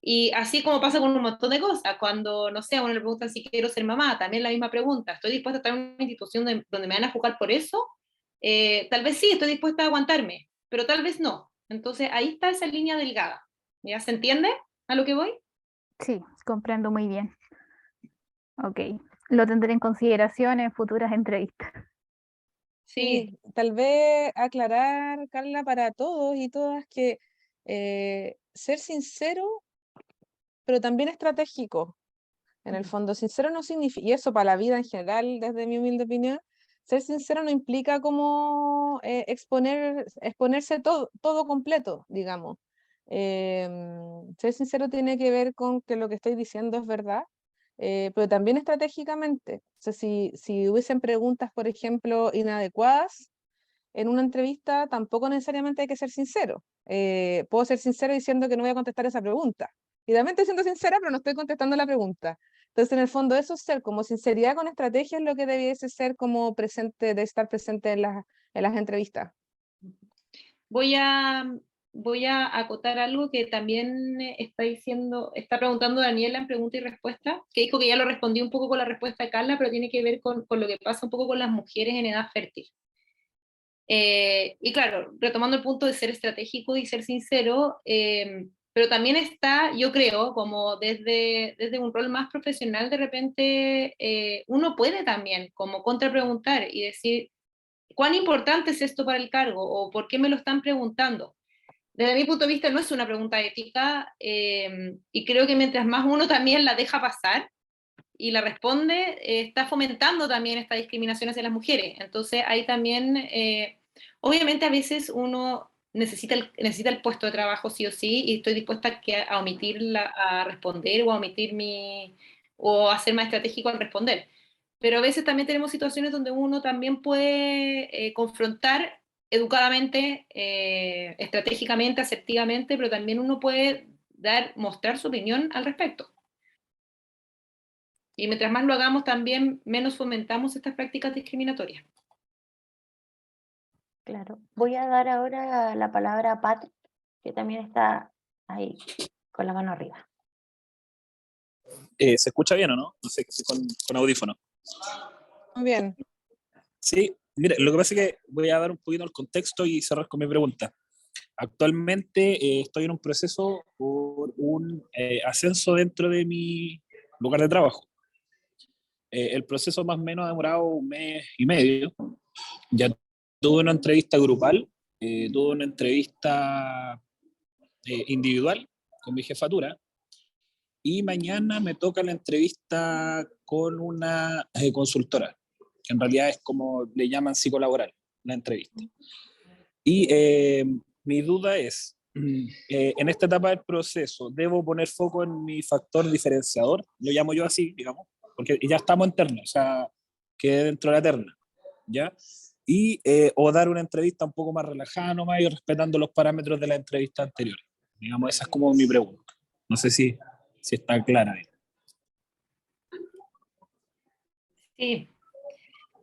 Y así como pasa con un montón de cosas, cuando, no sé, a uno le preguntan si quiero ser mamá, también la misma pregunta, ¿estoy dispuesta a estar en una institución donde me van a juzgar por eso? Tal vez sí, estoy dispuesta a aguantarme, pero tal vez no. Entonces ahí está esa línea delgada. ¿Ya se entiende a lo que voy? Sí, comprendo muy bien. Ok, lo tendré en consideración en futuras entrevistas. Sí, Sí, tal vez aclarar, Carla, para todos y todas que ser sincero, pero también estratégico. En el fondo, sincero no significa, y eso para la vida en general, desde mi humilde opinión, ser sincero no implica como exponerse todo completo, digamos. Ser sincero tiene que ver con que lo que estoy diciendo es verdad, pero también estratégicamente. O sea, si hubiesen preguntas, por ejemplo, inadecuadas en una entrevista, tampoco necesariamente hay que ser sincero. Puedo ser sincero diciendo que no voy a contestar esa pregunta. Y también estoy siendo sincera, pero no estoy contestando la pregunta. Entonces, en el fondo, eso es ser como sinceridad con estrategia es lo que debiese ser como presente, de estar presente en las entrevistas. voy a, voy a acotar algo que también está diciendo, está preguntando Daniela en pregunta y respuesta, que dijo que ya lo respondí un poco con la respuesta de Carla, pero tiene que ver con lo que pasa un poco con las mujeres en edad fértil. Y claro, retomando el punto de ser estratégico y ser sincero, pero también está, yo creo, como desde un rol más profesional, de repente uno puede también como contrapreguntar y decir, ¿cuán importante es esto para el cargo? ¿O por qué me lo están preguntando? Desde mi punto de vista no es una pregunta ética, y creo que mientras más uno también la deja pasar y la responde, está fomentando también esta discriminación hacia las mujeres. Entonces ahí también, obviamente a veces uno necesita el puesto de trabajo sí o sí, y estoy dispuesta a a responder o a omitir o a ser más estratégico al responder. Pero a veces también tenemos situaciones donde uno también puede confrontar educadamente, estratégicamente, asertivamente, pero también uno puede mostrar su opinión al respecto. Y mientras más lo hagamos, también menos fomentamos estas prácticas discriminatorias. Claro. Voy a dar ahora la palabra a Patrick, que también está ahí con la mano arriba. ¿Se escucha bien o no? No sé, que estoy con audífono. Muy bien. Sí, mire, lo que pasa es que voy a dar un poquito el contexto y cerrar con mi pregunta. Actualmente estoy en un proceso por un ascenso dentro de mi lugar de trabajo. El proceso más o menos ha demorado un mes y medio. Ya tuve una entrevista grupal, tuve una entrevista individual con mi jefatura, y mañana me toca la entrevista con una consultora, que en realidad es como le llaman psicolaboral, la entrevista. Y mi duda es, en esta etapa del proceso, ¿debo poner foco en mi factor diferenciador? Lo llamo yo así, digamos, porque ya estamos en terna, o sea, quedé dentro de la terna, ¿ya? Y, o dar una entrevista un poco más relajada nomás y respetando los parámetros de la entrevista anterior. Digamos, esa es como mi pregunta. No sé si está clara. Sí,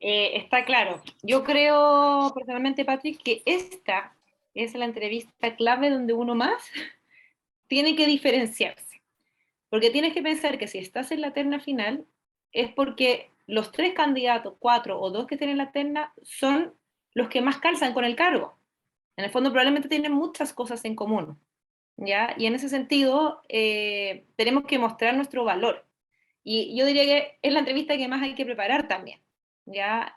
está claro. Yo creo personalmente, Patrick, que esta es la entrevista clave donde uno más tiene que diferenciarse. Porque tienes que pensar que si estás en la terna final, es porque los tres candidatos, cuatro o dos que tienen la terna, son los que más calzan con el cargo. En el fondo probablemente tienen muchas cosas en común, ¿ya? Y en ese sentido, tenemos que mostrar nuestro valor. Y yo diría que es la entrevista que más hay que preparar también, ¿ya?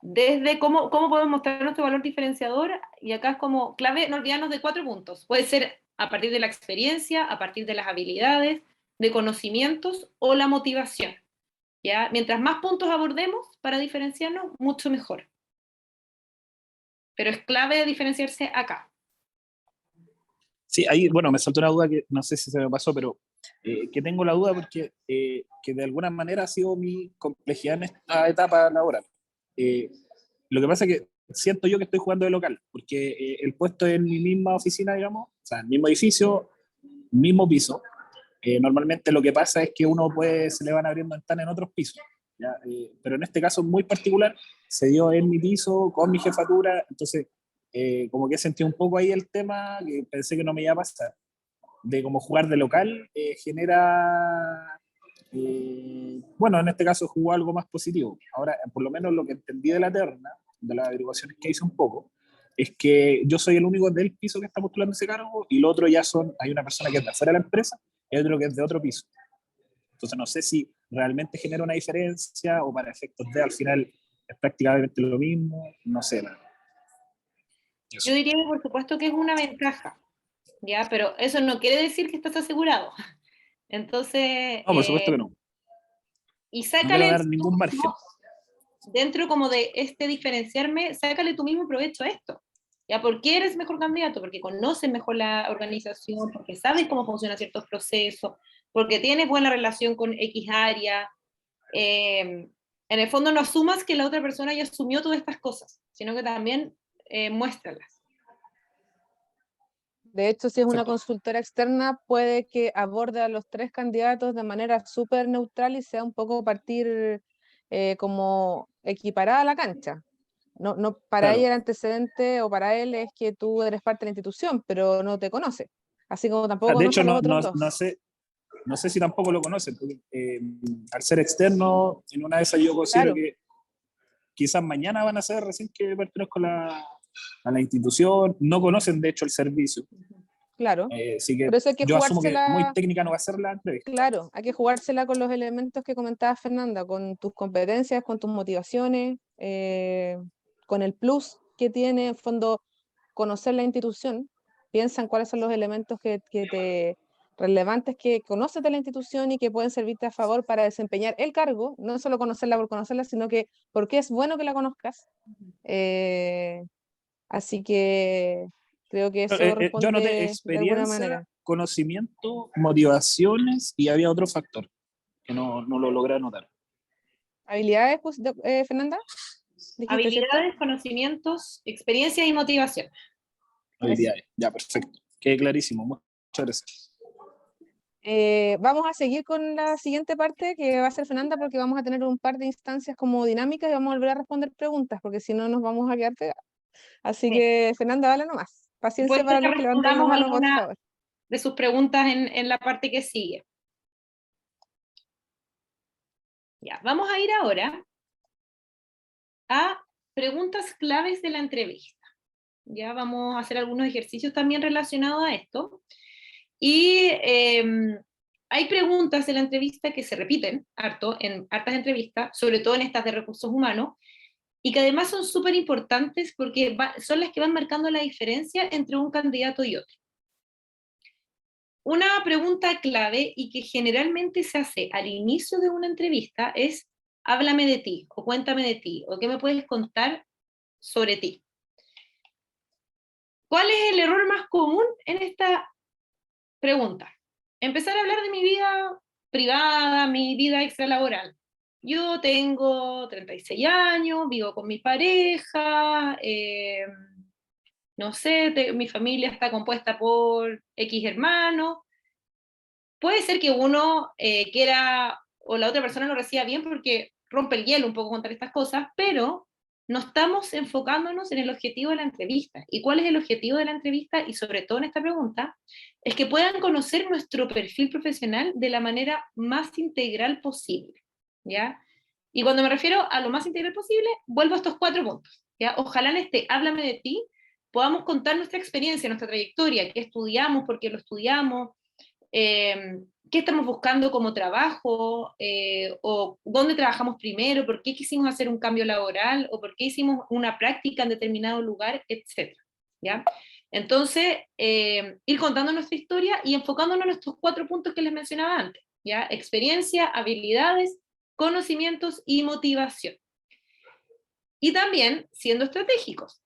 Desde cómo podemos mostrar nuestro valor diferenciador, y acá es como clave no olvidarnos de 4 puntos. Puede ser a partir de la experiencia, a partir de las habilidades, de conocimientos o la motivación, ¿ya? Mientras más puntos abordemos para diferenciarnos, mucho mejor. Pero es clave diferenciarse acá. Sí, ahí, bueno, me saltó una duda que no sé si se me pasó, pero que tengo la duda porque que de alguna manera ha sido mi complejidad en esta etapa laboral. Lo que pasa es que siento yo que estoy jugando de local, porque el puesto es en mi misma oficina, digamos, o sea, el mismo edificio, mismo piso. Normalmente lo que pasa es que uno puede, se le van abriendo ventanas en otros pisos, ¿ya? Pero en este caso muy particular se dio en mi piso, con mi jefatura, entonces como que sentí un poco ahí el tema, que pensé que no me iba a pasar. de como jugar de local genera, bueno, en este caso jugó algo más positivo. Ahora, por lo menos lo que entendí de la terna, de las averiguaciones que hice un poco, es que yo soy el único del piso que está postulando ese cargo y lo otro ya son, hay una persona que es de afuera de la empresa y otro que es de otro piso. Entonces no sé si realmente genera una diferencia o para efectos de al final es prácticamente lo mismo, no sé. Eso. Yo diría que por supuesto que es una ventaja, ¿ya? Pero eso no quiere decir que estás asegurado. Entonces, No, por supuesto que no. y No quiero sácale dar ningún margen. dentro como de este diferenciarme, sácale tu mismo provecho a esto. ¿Ya? ¿Por qué eres mejor candidato? Porque conoces mejor la organización, porque sabes cómo funcionan ciertos procesos, porque tienes buena relación con X área. En el fondo no asumas que la otra persona ya asumió todas estas cosas, sino que también muéstralas. De hecho, si es una Exacto. consultora externa, puede que aborde a los 3 candidatos de manera súper neutral y sea un poco partir como equiparada a la cancha. No, para Claro. ella el antecedente o para él es que tú eres parte de la institución, pero no te conoce. Así como tampoco De conoce hecho, a los otros dos. no sé si tampoco lo conocen, porque al ser externo, en una de esas yo considero Claro, que quizás mañana van a ser recién que pertenezco a la institución, no conocen de hecho el servicio, claro. así que Por eso hay que yo asumo que muy jugársela, técnica no va a ser la entrevista. claro, hay que jugársela con los elementos que comentaba Fernanda, con tus competencias, con tus motivaciones, con el plus que tiene, en fondo, conocer la institución. Piensa en cuáles son los elementos que te relevantes que conoces de la institución y que pueden servirte a favor para desempeñar el cargo, no solo conocerla por conocerla, sino que porque es bueno que la conozcas. Eh, Así que creo que eso Yo anoté responde de alguna experiencia, manera. conocimiento, motivaciones y había otro factor que no lo logré anotar. ¿Habilidades, pues, Fernanda? Dijiste, ¿cierto? Habilidades, conocimientos, experiencias y motivación. Habilidades. Ya, perfecto. Quede clarísimo. Muchas gracias. Vamos a seguir con la siguiente parte que va a ser Fernanda porque vamos a tener un par de instancias como dinámicas y vamos a volver a responder preguntas porque si no nos vamos a quedar pegados. Así Sí. que Fernanda, dale nomás. Paciencia Puede ser para que los que levanten la respondamos mano, por alguna favor. de sus preguntas en la parte que sigue. Ya, vamos a ir ahora a preguntas claves de la entrevista. Ya vamos a hacer algunos ejercicios también relacionados a esto. Y hay preguntas en la entrevista que se repiten harto en hartas entrevistas, sobre todo en estas de recursos humanos, y que además son súper importantes porque son las que van marcando la diferencia entre un candidato y otro. Una pregunta clave y que generalmente se hace al inicio de una entrevista es: háblame de ti, o cuéntame de ti, o qué me puedes contar sobre ti. ¿Cuál es el error más común en esta pregunta? Empezar a hablar de mi vida privada, mi vida extralaboral. Yo tengo 36 años, vivo con mi pareja, no sé, mi familia está compuesta por X hermanos. Puede ser que uno quiera, o la otra persona lo reciba bien porque rompe el hielo un poco contar estas cosas, pero no estamos enfocándonos en el objetivo de la entrevista. ¿Y cuál es el objetivo de la entrevista? Y sobre todo en esta pregunta, es que puedan conocer nuestro perfil profesional de la manera más integral posible, ¿ya? Y cuando me refiero a lo más integral posible, vuelvo a estos 4 puntos, ¿ya? Ojalá en este háblame de ti podamos contar nuestra experiencia, nuestra trayectoria, qué estudiamos, por qué lo estudiamos, qué estamos buscando como trabajo, o dónde trabajamos primero, por qué quisimos hacer un cambio laboral, o por qué hicimos una práctica en determinado lugar, etc. ¿Ya? Entonces, ir contando nuestra historia y enfocándonos en estos 4 puntos que les mencionaba antes, ¿ya? Experiencia, habilidades, conocimientos y motivación. Y también siendo estratégicos.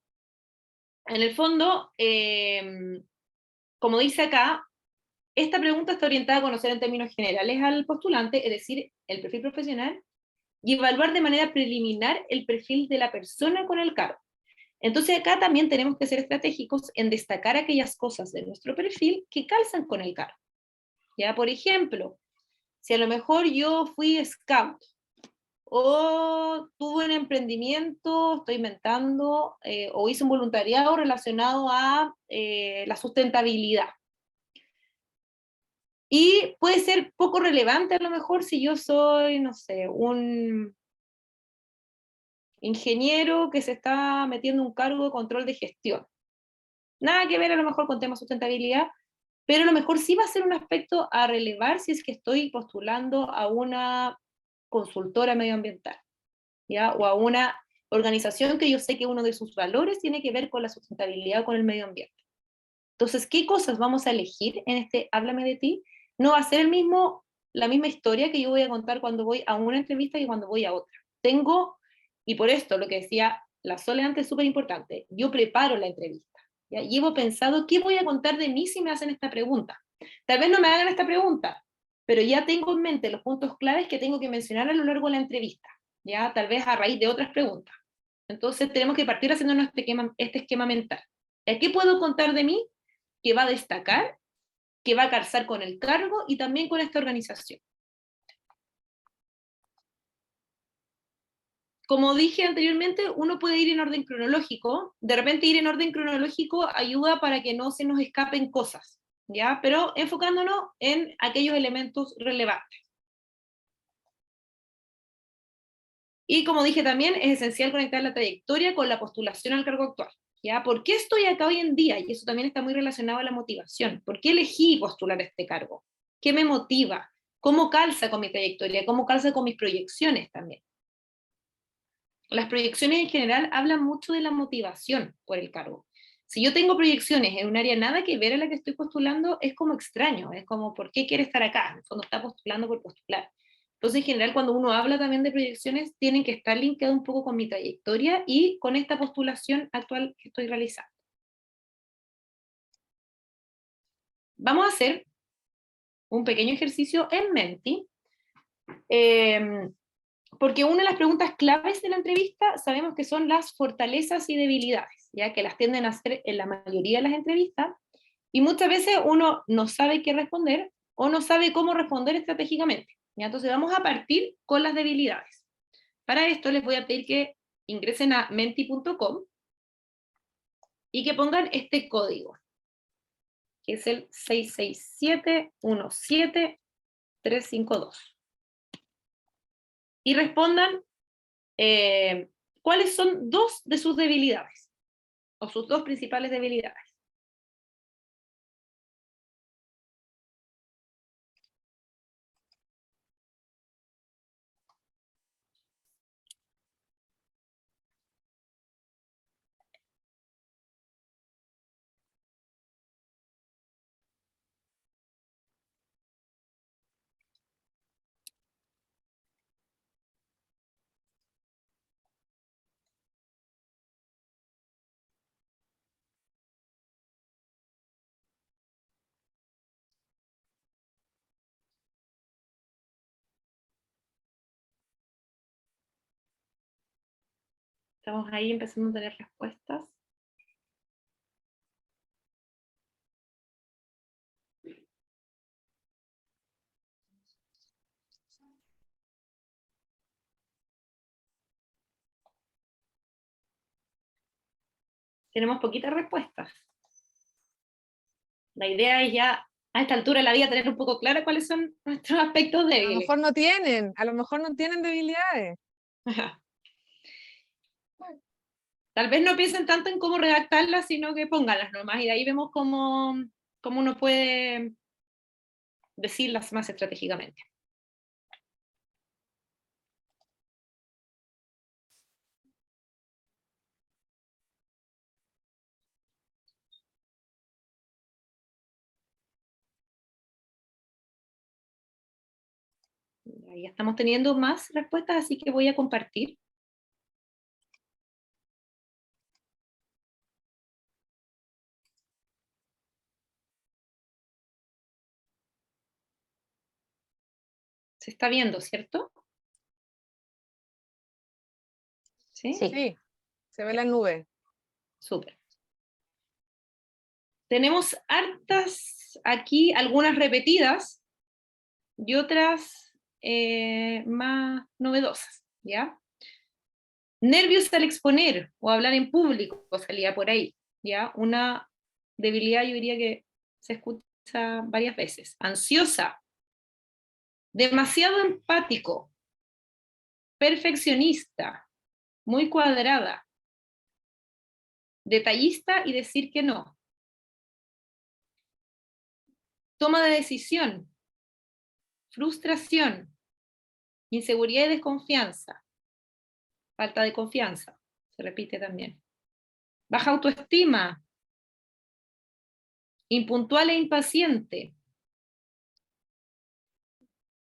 En el fondo, como dice acá, esta pregunta está orientada a conocer en términos generales al postulante, es decir, el perfil profesional, y evaluar de manera preliminar el perfil de la persona con el cargo. Entonces acá también tenemos que ser estratégicos en destacar aquellas cosas de nuestro perfil que calzan con el cargo. Ya, por ejemplo, si a lo mejor yo fui scout, o tuve un emprendimiento, estoy inventando, o hice un voluntariado relacionado a la sustentabilidad. Y puede ser poco relevante a lo mejor si yo soy, no sé, un ingeniero que se está metiendo un cargo de control de gestión. Nada que ver a lo mejor con temas de sustentabilidad, pero a lo mejor sí va a ser un aspecto a relevar si es que estoy postulando a una consultora medioambiental, ¿ya? O a una organización que yo sé que uno de sus valores tiene que ver con la sustentabilidad o con el medio ambiente. Entonces, ¿qué cosas vamos a elegir en este Háblame de ti? No va a ser la misma historia que yo voy a contar cuando voy a una entrevista y cuando voy a otra. Y por esto lo que decía la Sole antes es súper importante, yo preparo la entrevista. ¿Ya? Llevo pensado qué voy a contar de mí si me hacen esta pregunta. Tal vez no me hagan esta pregunta, pero ya tengo en mente los puntos claves que tengo que mencionar a lo largo de la entrevista, ya tal vez a raíz de otras preguntas. Entonces tenemos que partir haciendo este esquema mental. ¿Qué puedo contar de mí que va a destacar, que va a calzar con el cargo y también con esta organización? Como dije anteriormente, uno puede ir en orden cronológico. De repente ir en orden cronológico ayuda para que no se nos escapen cosas, ¿ya? Pero enfocándonos en aquellos elementos relevantes. Y como dije también, es esencial conectar la trayectoria con la postulación al cargo actual, ¿ya? ¿Por qué estoy acá hoy en día? Y eso también está muy relacionado a la motivación. ¿Por qué elegí postular este cargo? ¿Qué me motiva? ¿Cómo calza con mi trayectoria? ¿Cómo calza con mis proyecciones también? Las proyecciones en general hablan mucho de la motivación por el cargo. Si yo tengo proyecciones en un área nada que ver a la que estoy postulando, es como extraño, es como, ¿por qué quiere estar acá? En el fondo está postulando por postular. Entonces, en general, cuando uno habla también de proyecciones, tienen que estar linkadas un poco con mi trayectoria y con esta postulación actual que estoy realizando. Vamos a hacer un pequeño ejercicio en Menti, porque una de las preguntas claves de la entrevista sabemos que son las fortalezas y debilidades, ya que las tienden a hacer en la mayoría de las entrevistas, y muchas veces uno no sabe qué responder o no sabe cómo responder estratégicamente. ¿Ya? Entonces vamos a partir con las debilidades. Para esto les voy a pedir que ingresen a menti.com y que pongan este código, que es el 667-17352. Y respondan cuáles son dos de sus debilidades, o sus dos principales debilidades. Estamos ahí empezando a tener respuestas. Tenemos poquitas respuestas. La idea es ya, a esta altura de la vida, tener un poco claro cuáles son nuestros aspectos A lo débiles. mejor no tienen debilidades. Tal vez no piensen tanto en cómo redactarlas, sino que pónganlas nomás, y de ahí vemos cómo uno puede decirlas más estratégicamente. Ahí estamos teniendo más respuestas, así que voy a compartir. Se está viendo, ¿cierto? ¿Sí? Sí. Sí, se ve la nube. Súper. Tenemos hartas aquí, algunas repetidas y otras más novedosas, ¿ya? Nervios al exponer o hablar en público, salía por ahí, ¿ya? Una debilidad, yo diría que se escucha varias veces. Ansiosa, demasiado empático, perfeccionista, muy cuadrada, detallista y decir que no. Toma de decisión, frustración, inseguridad y desconfianza, falta de confianza, se repite también. Baja autoestima, impuntual e impaciente.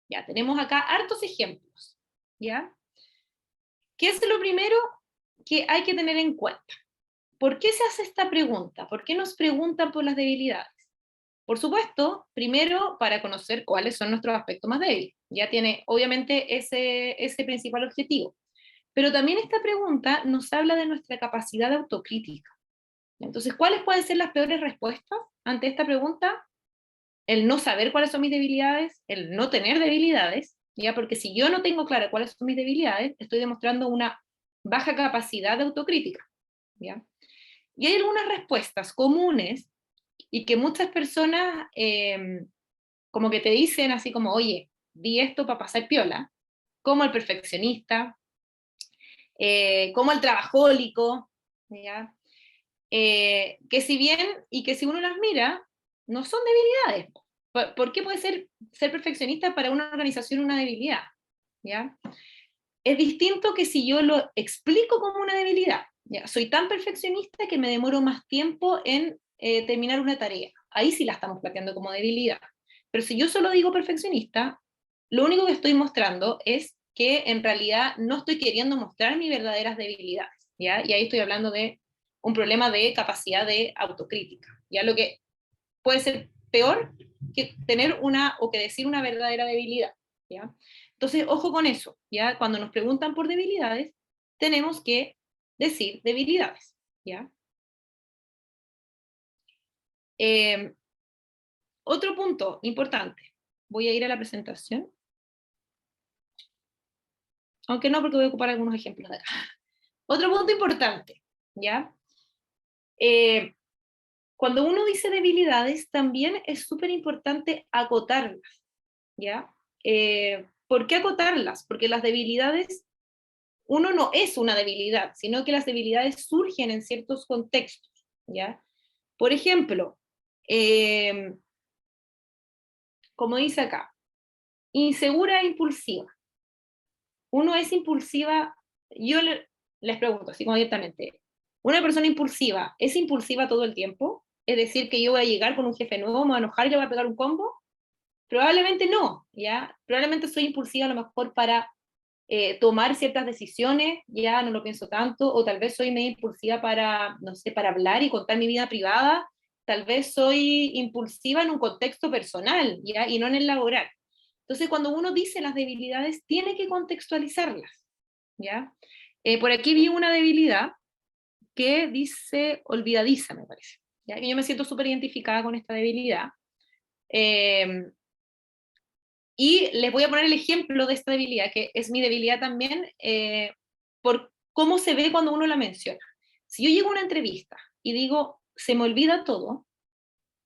Ya, tenemos acá hartos ejemplos, ¿ya? ¿Qué es lo primero que hay que tener en cuenta? ¿Por qué se hace esta pregunta? ¿Por qué nos preguntan por las debilidades? Por supuesto, primero para conocer cuáles son nuestros aspectos más débiles. Ya tiene obviamente ese principal objetivo. Pero también esta pregunta nos habla de nuestra capacidad de autocrítica. Entonces, ¿cuáles pueden ser las peores respuestas ante esta pregunta? El no saber cuáles son mis debilidades, el no tener debilidades, ¿ya? Porque si yo no tengo claro cuáles son mis debilidades, estoy demostrando una baja capacidad de autocrítica, ¿ya? Y hay algunas respuestas comunes y que muchas personas como que te dicen así como, oye, di esto para pasar piola, como el perfeccionista, como el trabajólico, ¿ya? Que si bien, y que si uno las mira, no son debilidades. ¿Por qué puede ser perfeccionista para una organización una debilidad? ¿Ya? Es distinto que si yo lo explico como una debilidad. ¿Ya? Soy tan perfeccionista que me demoro más tiempo en terminar una tarea. Ahí sí la estamos planteando como debilidad. Pero si yo solo digo perfeccionista, lo único que estoy mostrando es que en realidad no estoy queriendo mostrar mis verdaderas debilidades, ¿ya? Y ahí estoy hablando de un problema de capacidad de autocrítica, ¿ya? Lo que puede ser peor que tener una o que decir una verdadera debilidad, ¿ya? Entonces, ojo con eso, ¿ya? Cuando nos preguntan por debilidades, tenemos que decir debilidades, ¿ya? Otro punto importante. Voy a ir a la presentación. Aunque no, porque voy a ocupar algunos ejemplos de acá. Otro punto importante, ¿ya? Cuando uno dice debilidades, también es súper importante acotarlas, ¿ya? ¿Por qué acotarlas? Porque las debilidades, uno no es una debilidad, sino que las debilidades surgen en ciertos contextos, ¿ya? Por ejemplo, como dice acá, insegura e impulsiva. Uno es impulsiva, yo les pregunto así como directamente, ¿una persona impulsiva es impulsiva todo el tiempo? Es decir, que yo voy a llegar con un jefe nuevo, me voy a enojar y le voy a pegar un combo. Probablemente no, ¿ya? Probablemente soy impulsiva a lo mejor para tomar ciertas decisiones, ya no lo pienso tanto, o tal vez soy medio impulsiva para, no sé, para hablar y contar mi vida privada, tal vez soy impulsiva en un contexto personal, ¿ya? Y no en el laboral. Entonces, cuando uno dice las debilidades, tiene que contextualizarlas, ¿ya? Por aquí vi una debilidad que dice olvidadiza, me parece, ¿ya? Que yo me siento súper identificada con esta debilidad. Y les voy a poner el ejemplo de esta debilidad, que es mi debilidad también, por cómo se ve cuando uno la menciona. Si yo llego a una entrevista y digo, se me olvida todo,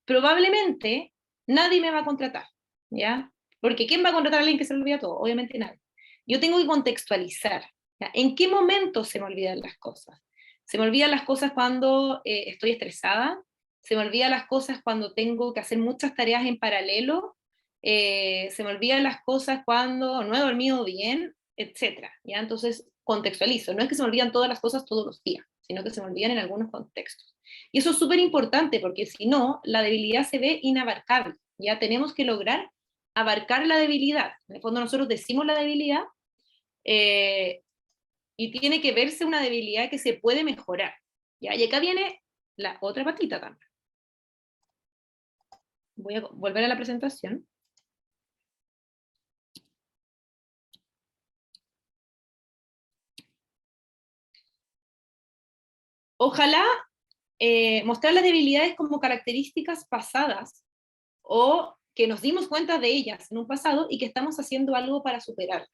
probablemente nadie me va a contratar, ¿ya? Porque ¿quién va a contratar a alguien que se le olvida todo? Obviamente nadie. Yo tengo que contextualizar, ¿ya? ¿En qué momento se me olvidan las cosas? Se me olvidan las cosas cuando estoy estresada, se me olvidan las cosas cuando tengo que hacer muchas tareas en paralelo, se me olvidan las cosas cuando no he dormido bien, etcétera, ¿ya? Entonces contextualizo, no es que se me olvidan todas las cosas todos los días, sino que se me olvidan en algunos contextos. Y eso es súper importante porque si no, la debilidad se ve inabarcable. Ya tenemos que lograr abarcar la debilidad. En el fondo nosotros decimos la debilidad y tiene que verse una debilidad que se puede mejorar. ¿Ya? Y acá viene la otra patita también. Voy a volver a la presentación. Ojalá mostrar las debilidades como características pasadas o que nos dimos cuenta de ellas en un pasado y que estamos haciendo algo para superarlas,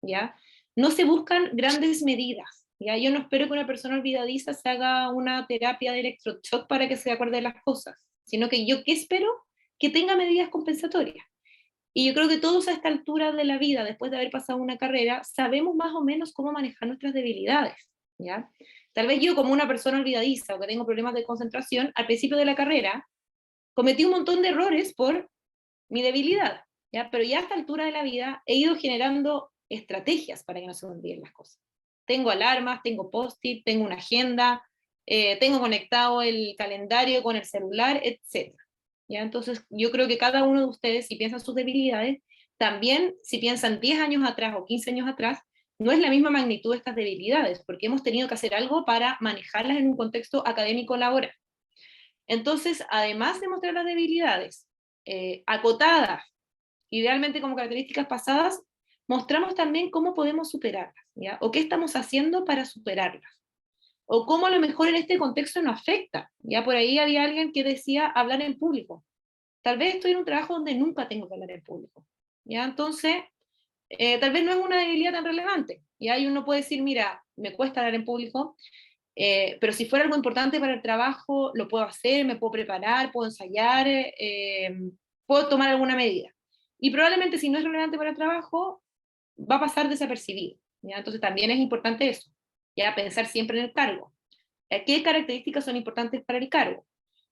¿ya? No se buscan grandes medidas, ¿ya? Yo no espero que una persona olvidadiza se haga una terapia de electroshock para que se acuerde de las cosas, sino que yo, ¿qué espero? que tenga medidas compensatorias. Y yo creo que todos a esta altura de la vida, después de haber pasado una carrera, sabemos más o menos cómo manejar nuestras debilidades, ¿ya? Tal vez yo, como una persona olvidadiza o que tengo problemas de concentración, al principio de la carrera cometí un montón de errores por mi debilidad, ¿ya? Pero ya a esta altura de la vida he ido generando estrategias para que no se me olviden las cosas. Tengo alarmas, tengo post-it, tengo una agenda, tengo conectado el calendario con el celular, etc. ¿Ya? Entonces yo creo que cada uno de ustedes, si piensa en sus debilidades, también si piensan 10 años atrás o 15 años atrás, no es la misma magnitud de estas debilidades, porque hemos tenido que hacer algo para manejarlas en un contexto académico laboral. Entonces, además de mostrar las debilidades acotadas, idealmente como características pasadas, mostramos también cómo podemos superarlas, ¿ya? O qué estamos haciendo para superarlas. O cómo a lo mejor en este contexto nos afecta. Ya por ahí había alguien que decía hablar en público. Tal vez estoy en un trabajo donde nunca tengo que hablar en público. ¿Ya? Entonces, tal vez no es una debilidad tan relevante. Y uno puede decir, mira, me cuesta hablar en público, pero si fuera algo importante para el trabajo, lo puedo hacer, me puedo preparar, puedo ensayar, puedo tomar alguna medida. Y probablemente si no es relevante para el trabajo, va a pasar desapercibido. ¿Ya? Entonces también es importante eso, ya pensar siempre en el cargo. ¿Qué características son importantes para el cargo?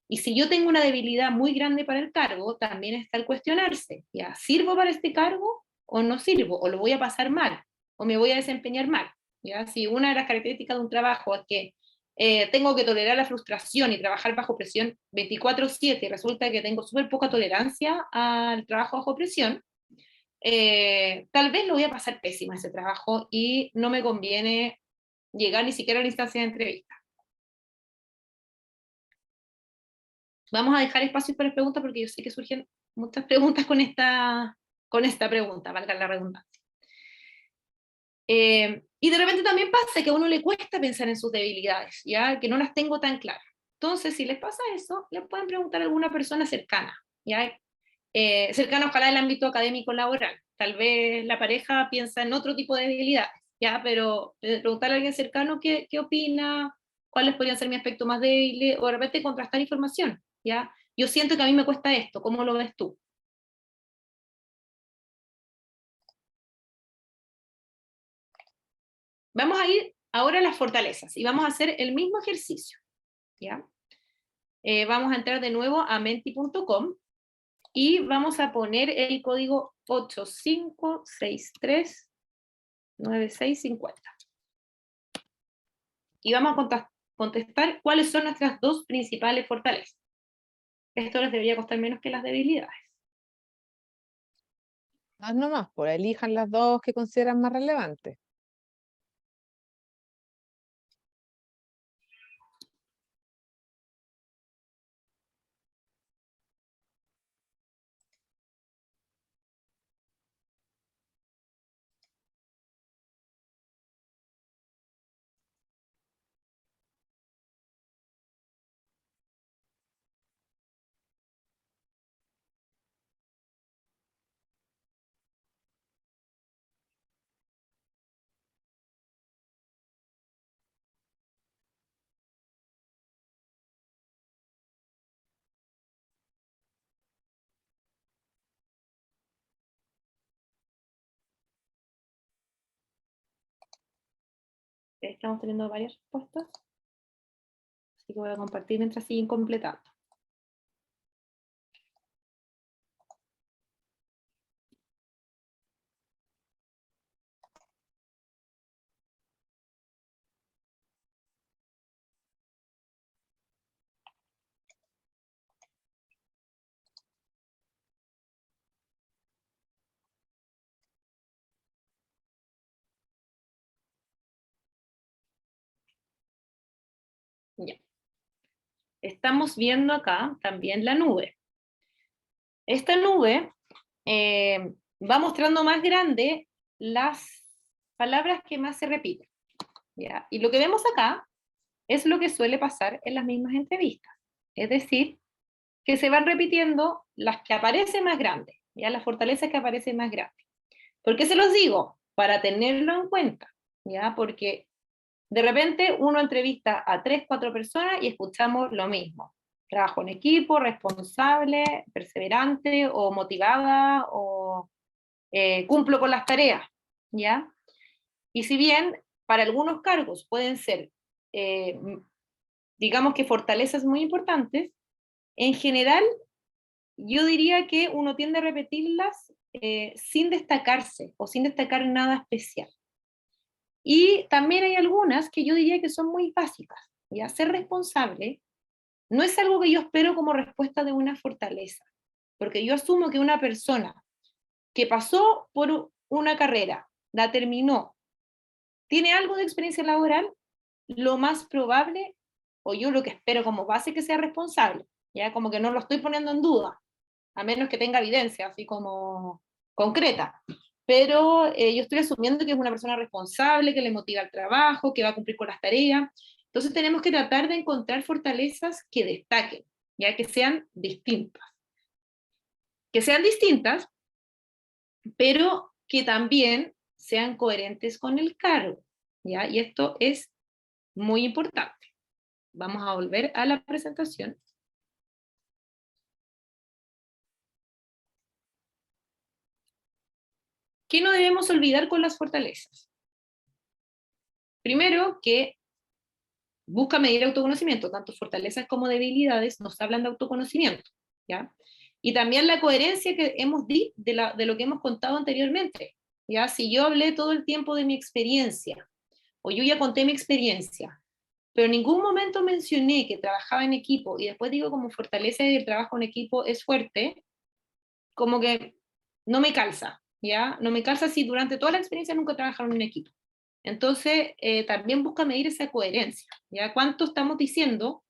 Y si yo tengo una debilidad muy grande para el cargo, también está el cuestionarse, ¿ya? ¿Sirvo para este cargo o no sirvo? ¿O lo voy a pasar mal? ¿O me voy a desempeñar mal? ¿Ya? Si una de las características de un trabajo es que tengo que tolerar la frustración y trabajar bajo presión 24/7 y resulta que tengo súper poca tolerancia al trabajo bajo presión, tal vez lo voy a pasar pésimo ese trabajo y no me conviene llegar ni siquiera a la instancia de entrevista. Vamos a dejar espacios para preguntas porque yo sé que surgen muchas preguntas con esta pregunta, valga la redundancia. Y de repente también pasa que a uno le cuesta pensar en sus debilidades, ¿ya? Que no las tengo tan claras. Entonces, si les pasa eso, les pueden preguntar a alguna persona cercana, ¿ya? Cercana ojalá al ámbito académico laboral. Tal vez la pareja piensa en otro tipo de debilidades, ¿ya? Pero preguntarle a alguien cercano qué opina, cuáles podrían ser mis aspectos más débiles, o de repente contrastar información, ¿ya? Yo siento que a mí me cuesta esto, ¿cómo lo ves tú? Vamos a ir ahora a las fortalezas y vamos a hacer el mismo ejercicio, ¿ya? Vamos a entrar de nuevo a menti.com y vamos a poner el código 85639650. Y vamos a contestar cuáles son nuestras dos principales fortalezas. Esto les debería costar menos que las debilidades. No nomás, pues elijan las dos que consideran más relevantes. Estamos teniendo varias respuestas, así que voy a compartir mientras siguen completando. Ya. Estamos viendo acá también la nube. Esta nube va mostrando más grande las palabras que más se repiten, ¿ya? Y lo que vemos acá es lo que suele pasar en las mismas entrevistas. Es decir, que se van repitiendo las que aparecen más grandes, ¿ya? Las fortalezas que aparecen más grandes. ¿Por qué se los digo? Para tenerlo en cuenta, ¿ya? Porque de repente uno entrevista a 3, 4 personas y escuchamos lo mismo. Trabajo en equipo, responsable, perseverante o motivada o cumplo con las tareas, ¿ya? Y si bien para algunos cargos pueden ser, digamos que fortalezas muy importantes, en general yo diría que uno tiende a repetirlas sin destacarse o sin destacar nada especial. Y también hay algunas que yo diría que son muy básicas, ¿ya? Ser responsable no es algo que yo espero como respuesta de una fortaleza, porque yo asumo que una persona que pasó por una carrera, la terminó, tiene algo de experiencia laboral, lo más probable, o yo lo que espero como base, que sea responsable, ya como que no lo estoy poniendo en duda, a menos que tenga evidencia así como concreta. Pero yo estoy asumiendo que es una persona responsable, que le motiva el trabajo, que va a cumplir con las tareas. Entonces tenemos que tratar de encontrar fortalezas que destaquen, ya que sean distintas. Que sean distintas, pero que también sean coherentes con el cargo, ¿ya? Y esto es muy importante. Vamos a volver a la presentación. ¿Qué no debemos olvidar con las fortalezas? Primero, que busca medir autoconocimiento, tanto fortalezas como debilidades nos hablan de autoconocimiento, ¿ya? Y también la coherencia que hemos dicho de lo que hemos contado anteriormente, ¿ya? Si yo hablé todo el tiempo de mi experiencia, o yo ya conté mi experiencia, pero en ningún momento mencioné que trabajaba en equipo, y después digo como fortaleza del trabajo en equipo es fuerte, como que no me calza, ¿ya? No me calza si durante toda la experiencia nunca trabajaron en equipo. Entonces, también busca medir esa coherencia, ¿ya? ¿Cuánto estamos diciendo?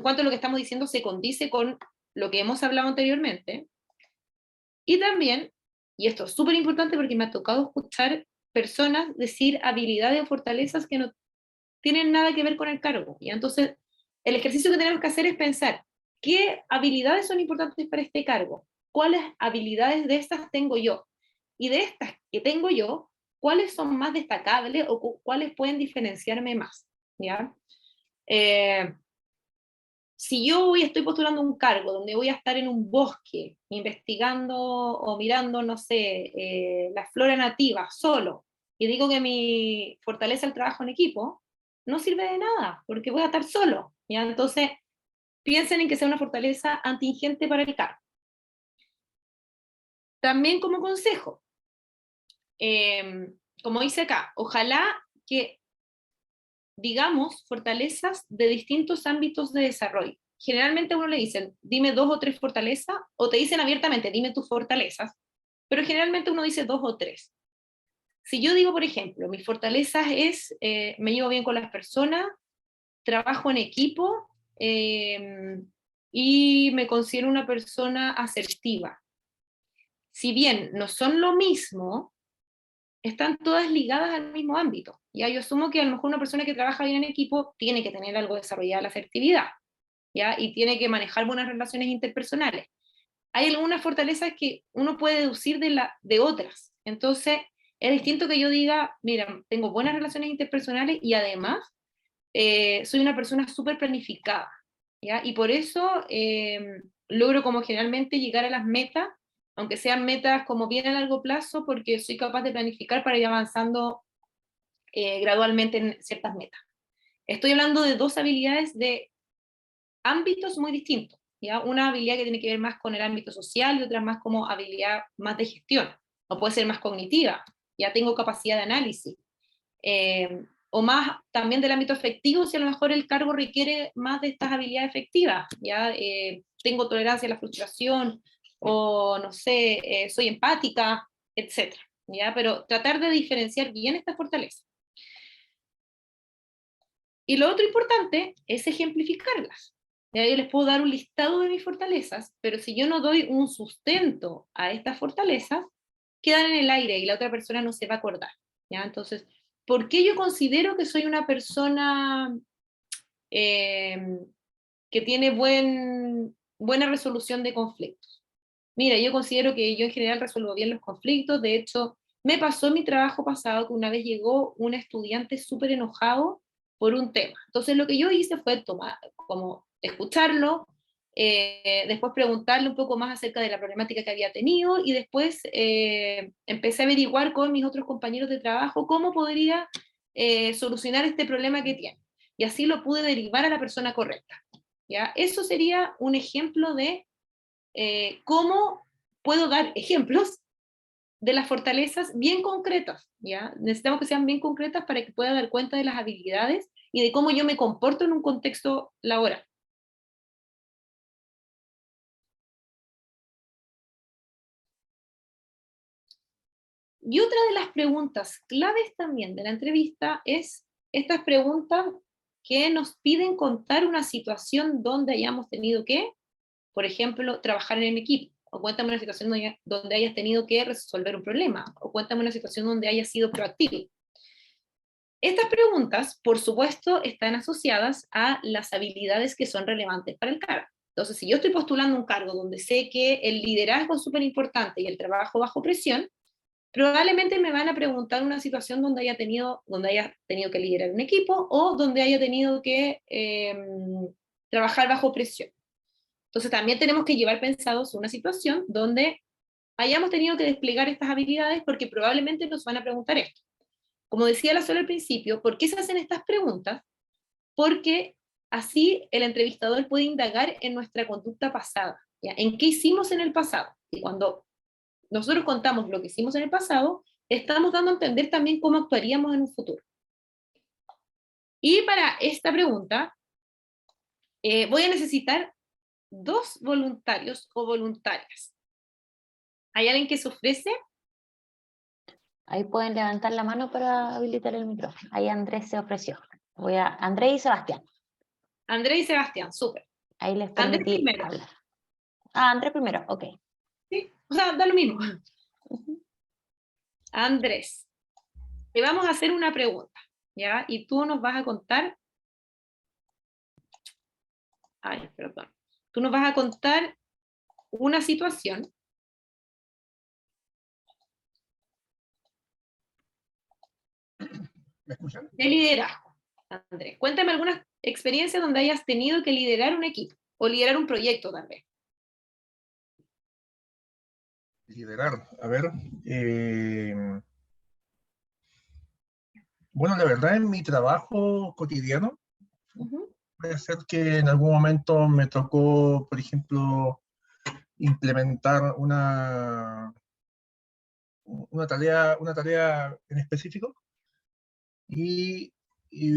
¿Cuánto de lo que estamos diciendo se condice con lo que hemos hablado anteriormente? Y también, y esto es súper importante porque me ha tocado escuchar personas decir habilidades o fortalezas que no tienen nada que ver con el cargo, ¿ya? Entonces, el ejercicio que tenemos que hacer es pensar, ¿qué habilidades son importantes para este cargo? ¿Cuáles habilidades de estas tengo yo? Y de estas que tengo yo, ¿cuáles son más destacables o cuáles pueden diferenciarme más? ¿Ya? Si yo hoy estoy postulando un cargo donde voy a estar en un bosque investigando o mirando, no sé, la flora nativa solo, y digo que mi fortaleza el trabajo en equipo, no sirve de nada, porque voy a estar solo, ¿ya? Entonces, piensen en que sea una fortaleza contingente para el cargo. También como consejo, como dice acá, ojalá que digamos fortalezas de distintos ámbitos de desarrollo. Generalmente a uno le dicen, dime 2 o 3 fortalezas, o te dicen abiertamente, dime tus fortalezas, pero generalmente uno dice 2 o 3. Si yo digo, por ejemplo, mis fortalezas es, me llevo bien con las personas, trabajo en equipo, y me considero una persona asertiva. Si bien no son lo mismo, están todas ligadas al mismo ámbito. ¿Ya? Yo asumo que a lo mejor una persona que trabaja bien en equipo tiene que tener algo desarrollada la asertividad, ¿ya? Y tiene que manejar buenas relaciones interpersonales. Hay algunas fortalezas que uno puede deducir de otras. Entonces, es distinto que yo diga, mira, tengo buenas relaciones interpersonales y además soy una persona súper planificada, ¿ya? Y por eso logro como generalmente llegar a las metas, aunque sean metas como bien a largo plazo, porque soy capaz de planificar para ir avanzando gradualmente en ciertas metas. Estoy hablando de 2 habilidades de ámbitos muy distintos, ¿ya? Una habilidad que tiene que ver más con el ámbito social y otra más como habilidad más de gestión, o puede ser más cognitiva, ya tengo capacidad de análisis, o más también del ámbito afectivo, si a lo mejor el cargo requiere más de estas habilidades efectivas, ya tengo tolerancia a la frustración, o no sé, soy empática, etc. ¿Ya? Pero tratar de diferenciar bien estas fortalezas. Y lo otro importante es ejemplificarlas. ¿Ya? Yo les puedo dar un listado de mis fortalezas, pero si yo no doy un sustento a estas fortalezas, quedan en el aire y la otra persona no se va a acordar. ¿Ya? Entonces, ¿por qué yo considero que soy una persona que tiene buena resolución de conflictos? Mira, yo considero que yo en general resuelvo bien los conflictos. De hecho, me pasó en mi trabajo pasado que una vez llegó un estudiante súper enojado por un tema. Entonces lo que yo hice fue tomar, como escucharlo, después preguntarle un poco más acerca de la problemática que había tenido, y después empecé a averiguar con mis otros compañeros de trabajo cómo podría solucionar este problema que tiene. Y así lo pude derivar a la persona correcta. ¿Ya? Eso sería un ejemplo de cómo puedo dar ejemplos de las fortalezas bien concretas. ¿Ya? Necesitamos que sean bien concretas para que pueda dar cuenta de las habilidades y de cómo yo me comporto en un contexto laboral. Y otra de las preguntas claves también de la entrevista es estas preguntas que nos piden contar una situación donde hayamos tenido que, por ejemplo, trabajar en equipo, o cuéntame una situación donde hayas tenido que resolver un problema, o cuéntame una situación donde hayas sido proactivo. Estas preguntas, por supuesto, están asociadas a las habilidades que son relevantes para el cargo. Entonces, si yo estoy postulando un cargo donde sé que el liderazgo es súper importante y el trabajo bajo presión, probablemente me van a preguntar una situación donde haya tenido que liderar un equipo, o donde haya tenido que trabajar bajo presión. Entonces también tenemos que llevar pensados una situación donde hayamos tenido que desplegar estas habilidades, porque probablemente nos van a preguntar esto. Como decía la Sol al principio, ¿por qué se hacen estas preguntas? Porque así el entrevistador puede indagar en nuestra conducta pasada, ¿ya? En qué hicimos en el pasado. Y cuando nosotros contamos lo que hicimos en el pasado, estamos dando a entender también cómo actuaríamos en un futuro. Y para esta pregunta, voy a necesitar 2 voluntarios o voluntarias. ¿Hay alguien que se ofrece? Ahí pueden levantar la mano para habilitar el micrófono. Ahí Andrés se ofreció. Andrés y Sebastián. Andrés y Sebastián, súper. Ahí les Andrés permití primero. hablar. Ah, Andrés primero, ok. Sí, o sea, da lo mismo. Andrés, te vamos a hacer una pregunta, ¿ya? Y tú nos vas a contar... Ay, perdón. Tú nos vas a contar una situación ¿Me escuchan? de liderazgo. Andrés, cuéntame algunas experiencias donde hayas tenido que liderar un equipo o liderar un proyecto tal vez. Liderar, a ver. Bueno, la verdad, en mi trabajo cotidiano, puede ser que en algún momento me tocó, por ejemplo, implementar una tarea en específico, y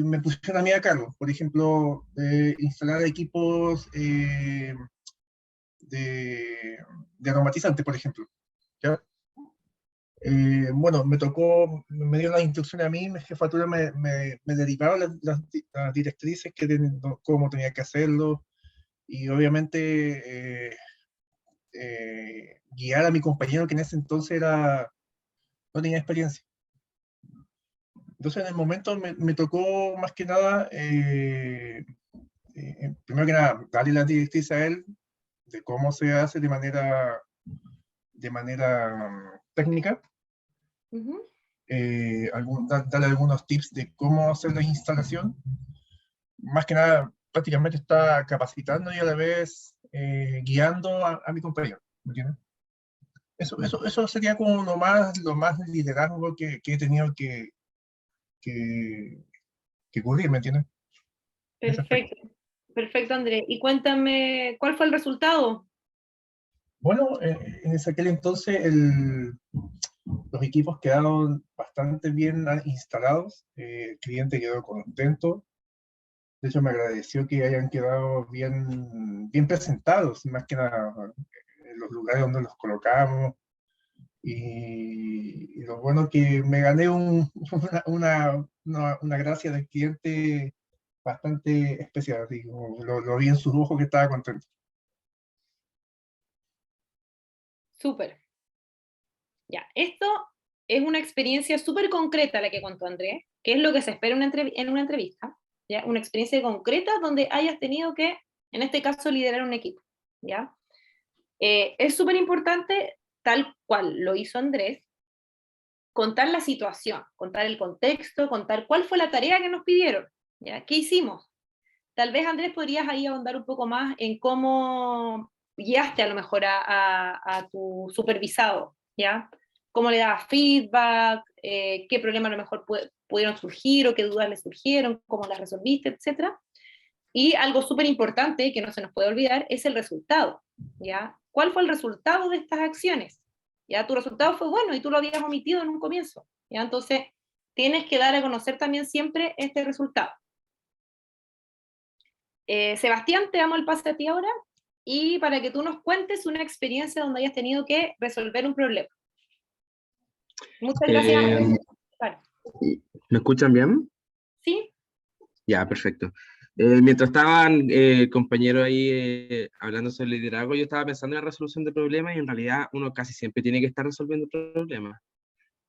me pusieron a mí a cargo, por ejemplo, de instalar equipos de aromatizante, por ejemplo. ¿Ya? Bueno, me dio las instrucciones a mí, mi jefatura me derivaba las directrices cómo tenía que hacerlo, y obviamente guiar a mi compañero, que en ese entonces no tenía experiencia. Entonces en el momento me tocó más que nada, primero que nada, darle las directrices a él de cómo se hace de manera técnica. Darle algunos tips de cómo hacer la instalación. Más que nada, prácticamente está capacitando y a la vez guiando a mi compañero. ¿Me entiendes? Eso sería como lo más liderazgo que he tenido que cubrir, ¿me entiendes? Perfecto, perfecto, Andrés. Y cuéntame, ¿cuál fue el resultado? Bueno, en aquel entonces los equipos quedaron bastante bien instalados, el cliente quedó contento, de hecho me agradeció que hayan quedado bien presentados, más que nada en los lugares donde los colocamos, y lo bueno que me gané una gracia del cliente bastante especial, digo, lo vi en sus ojos que estaba contento. Súper. Ya, esto es una experiencia súper concreta la que contó Andrés, que es lo que se espera en una entrevista, ¿ya? Una experiencia concreta donde hayas tenido que, en este caso, liderar un equipo, ¿ya? Es súper importante, tal cual lo hizo Andrés, contar la situación, contar el contexto, contar cuál fue la tarea que nos pidieron, ¿ya? ¿Qué hicimos? tal vez Andrés podrías ahí ahondar un poco más en cómo guiaste a lo mejor a tu supervisado, ¿ya? ¿Cómo le dabas feedback? ¿Qué problemas a lo mejor pudieron surgir o qué dudas le surgieron? ¿Cómo las resolviste? Etcétera. Y algo súper importante que no se nos puede olvidar es el resultado, ¿ya? ¿Cuál fue el resultado de estas acciones? ¿Ya? Tu resultado fue bueno y tú lo habías omitido en un comienzo, ¿ya? Entonces, tienes que dar a conocer también siempre este resultado. Sebastián, te damos el pase a ti ahora, y para que tú nos cuentes una experiencia donde hayas tenido que resolver un problema. Muchas gracias. ¿Me escuchan bien? ¿Sí? Ya, perfecto. Mientras estaban compañeros ahí hablando sobre liderazgo, yo estaba pensando en la resolución de problemas y en realidad uno casi siempre tiene que estar resolviendo problemas.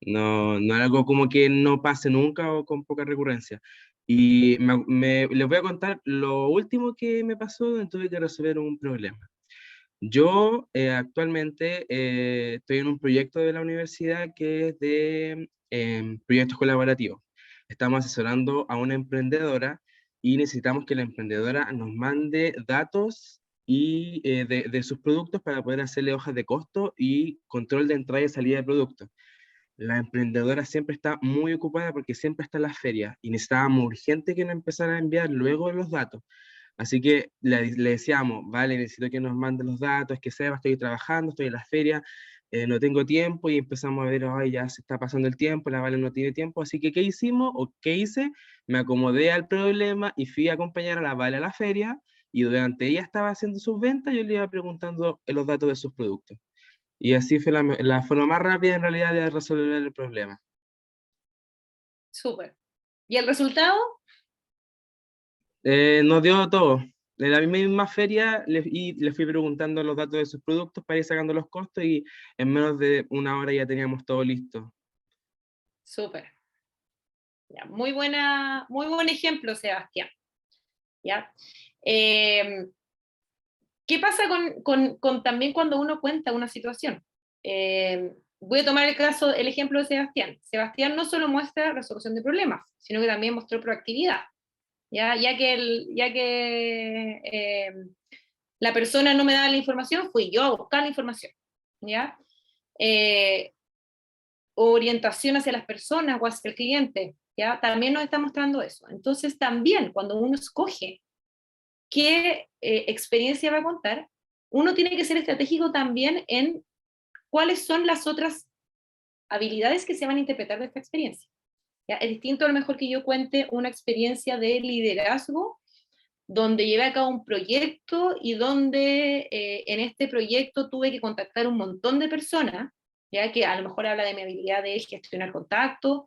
No, no es algo como que no pase nunca o con poca recurrencia. Y les voy a contar lo último que me pasó donde tuve que resolver un problema. Yo actualmente estoy en un proyecto de la universidad que es de proyectos colaborativos. Estamos asesorando a una emprendedora y necesitamos que la emprendedora nos mande datos y, de sus productos para poder hacerle hojas de costo y control de entrada y salida de productos. La emprendedora siempre está muy ocupada porque siempre está en las ferias y necesitábamos urgente que nos empezara a enviar luego los datos. Así que le decíamos, vale, necesito que nos mande los datos, que sepa, estoy trabajando, estoy en las ferias, no tengo tiempo, y empezamos a ver, ay, ya se está pasando el tiempo, la Vale no tiene tiempo, así que ¿qué hicimos? ¿O qué hice? Me acomodé al problema y fui a acompañar a la Vale a la feria, y durante ella estaba haciendo sus ventas, yo le iba preguntando los datos de sus productos. Y así fue la forma más rápida en realidad de resolver el problema. Súper. ¿Y el resultado? Nos dio todo. En la misma feria le fui preguntando los datos de sus productos para ir sacando los costos y en menos de una hora ya teníamos todo listo. Súper. Ya, muy buen ejemplo, Sebastián. ¿Ya? ¿Qué pasa con también cuando uno cuenta una situación? Voy a tomar el ejemplo de Sebastián. Sebastián no solo muestra resolución de problemas, sino que también mostró proactividad. Ya que la persona no me daba la información, fui yo a buscar la información. ¿Ya? Orientación hacia las personas o hacia el cliente, ¿ya? También nos está mostrando eso. Entonces también cuando uno escoge qué experiencia va a contar, uno tiene que ser estratégico también en cuáles son las otras habilidades que se van a interpretar de esta experiencia. ¿Ya? Es distinto a lo mejor que yo cuente una experiencia de liderazgo donde llevé a cabo un proyecto y donde en este proyecto tuve que contactar un montón de personas, ya que a lo mejor habla de mi habilidad de gestionar contactos,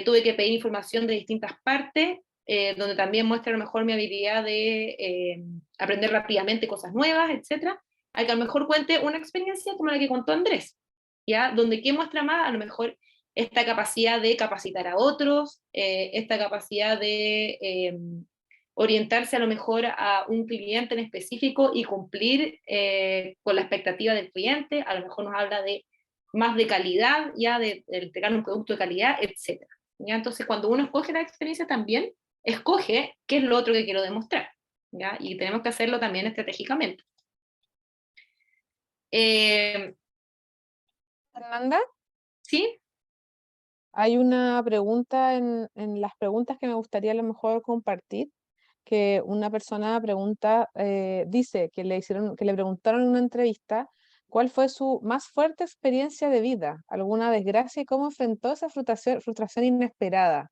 tuve que pedir información de distintas partes, donde también muestra a lo mejor mi habilidad de aprender rápidamente cosas nuevas, etc. Al que a lo mejor cuente una experiencia como la que contó Andrés, ¿ya? Donde ¿qué muestra más? A lo mejor esta capacidad de capacitar a otros, esta capacidad de orientarse a lo mejor a un cliente en específico y cumplir con la expectativa del cliente, a lo mejor nos habla de más de calidad, ya de entregar un producto de calidad, etc. ¿Ya? Entonces, cuando uno escoge la experiencia también, escoge qué es lo otro que quiero demostrar, ¿ya? Y tenemos que hacerlo también estratégicamente. Fernanda, ¿Sí? hay una pregunta en las preguntas que me gustaría a lo mejor compartir, que una persona pregunta, dice que le preguntaron en una entrevista cuál fue su más fuerte experiencia de vida, alguna desgracia y cómo enfrentó esa frustración inesperada.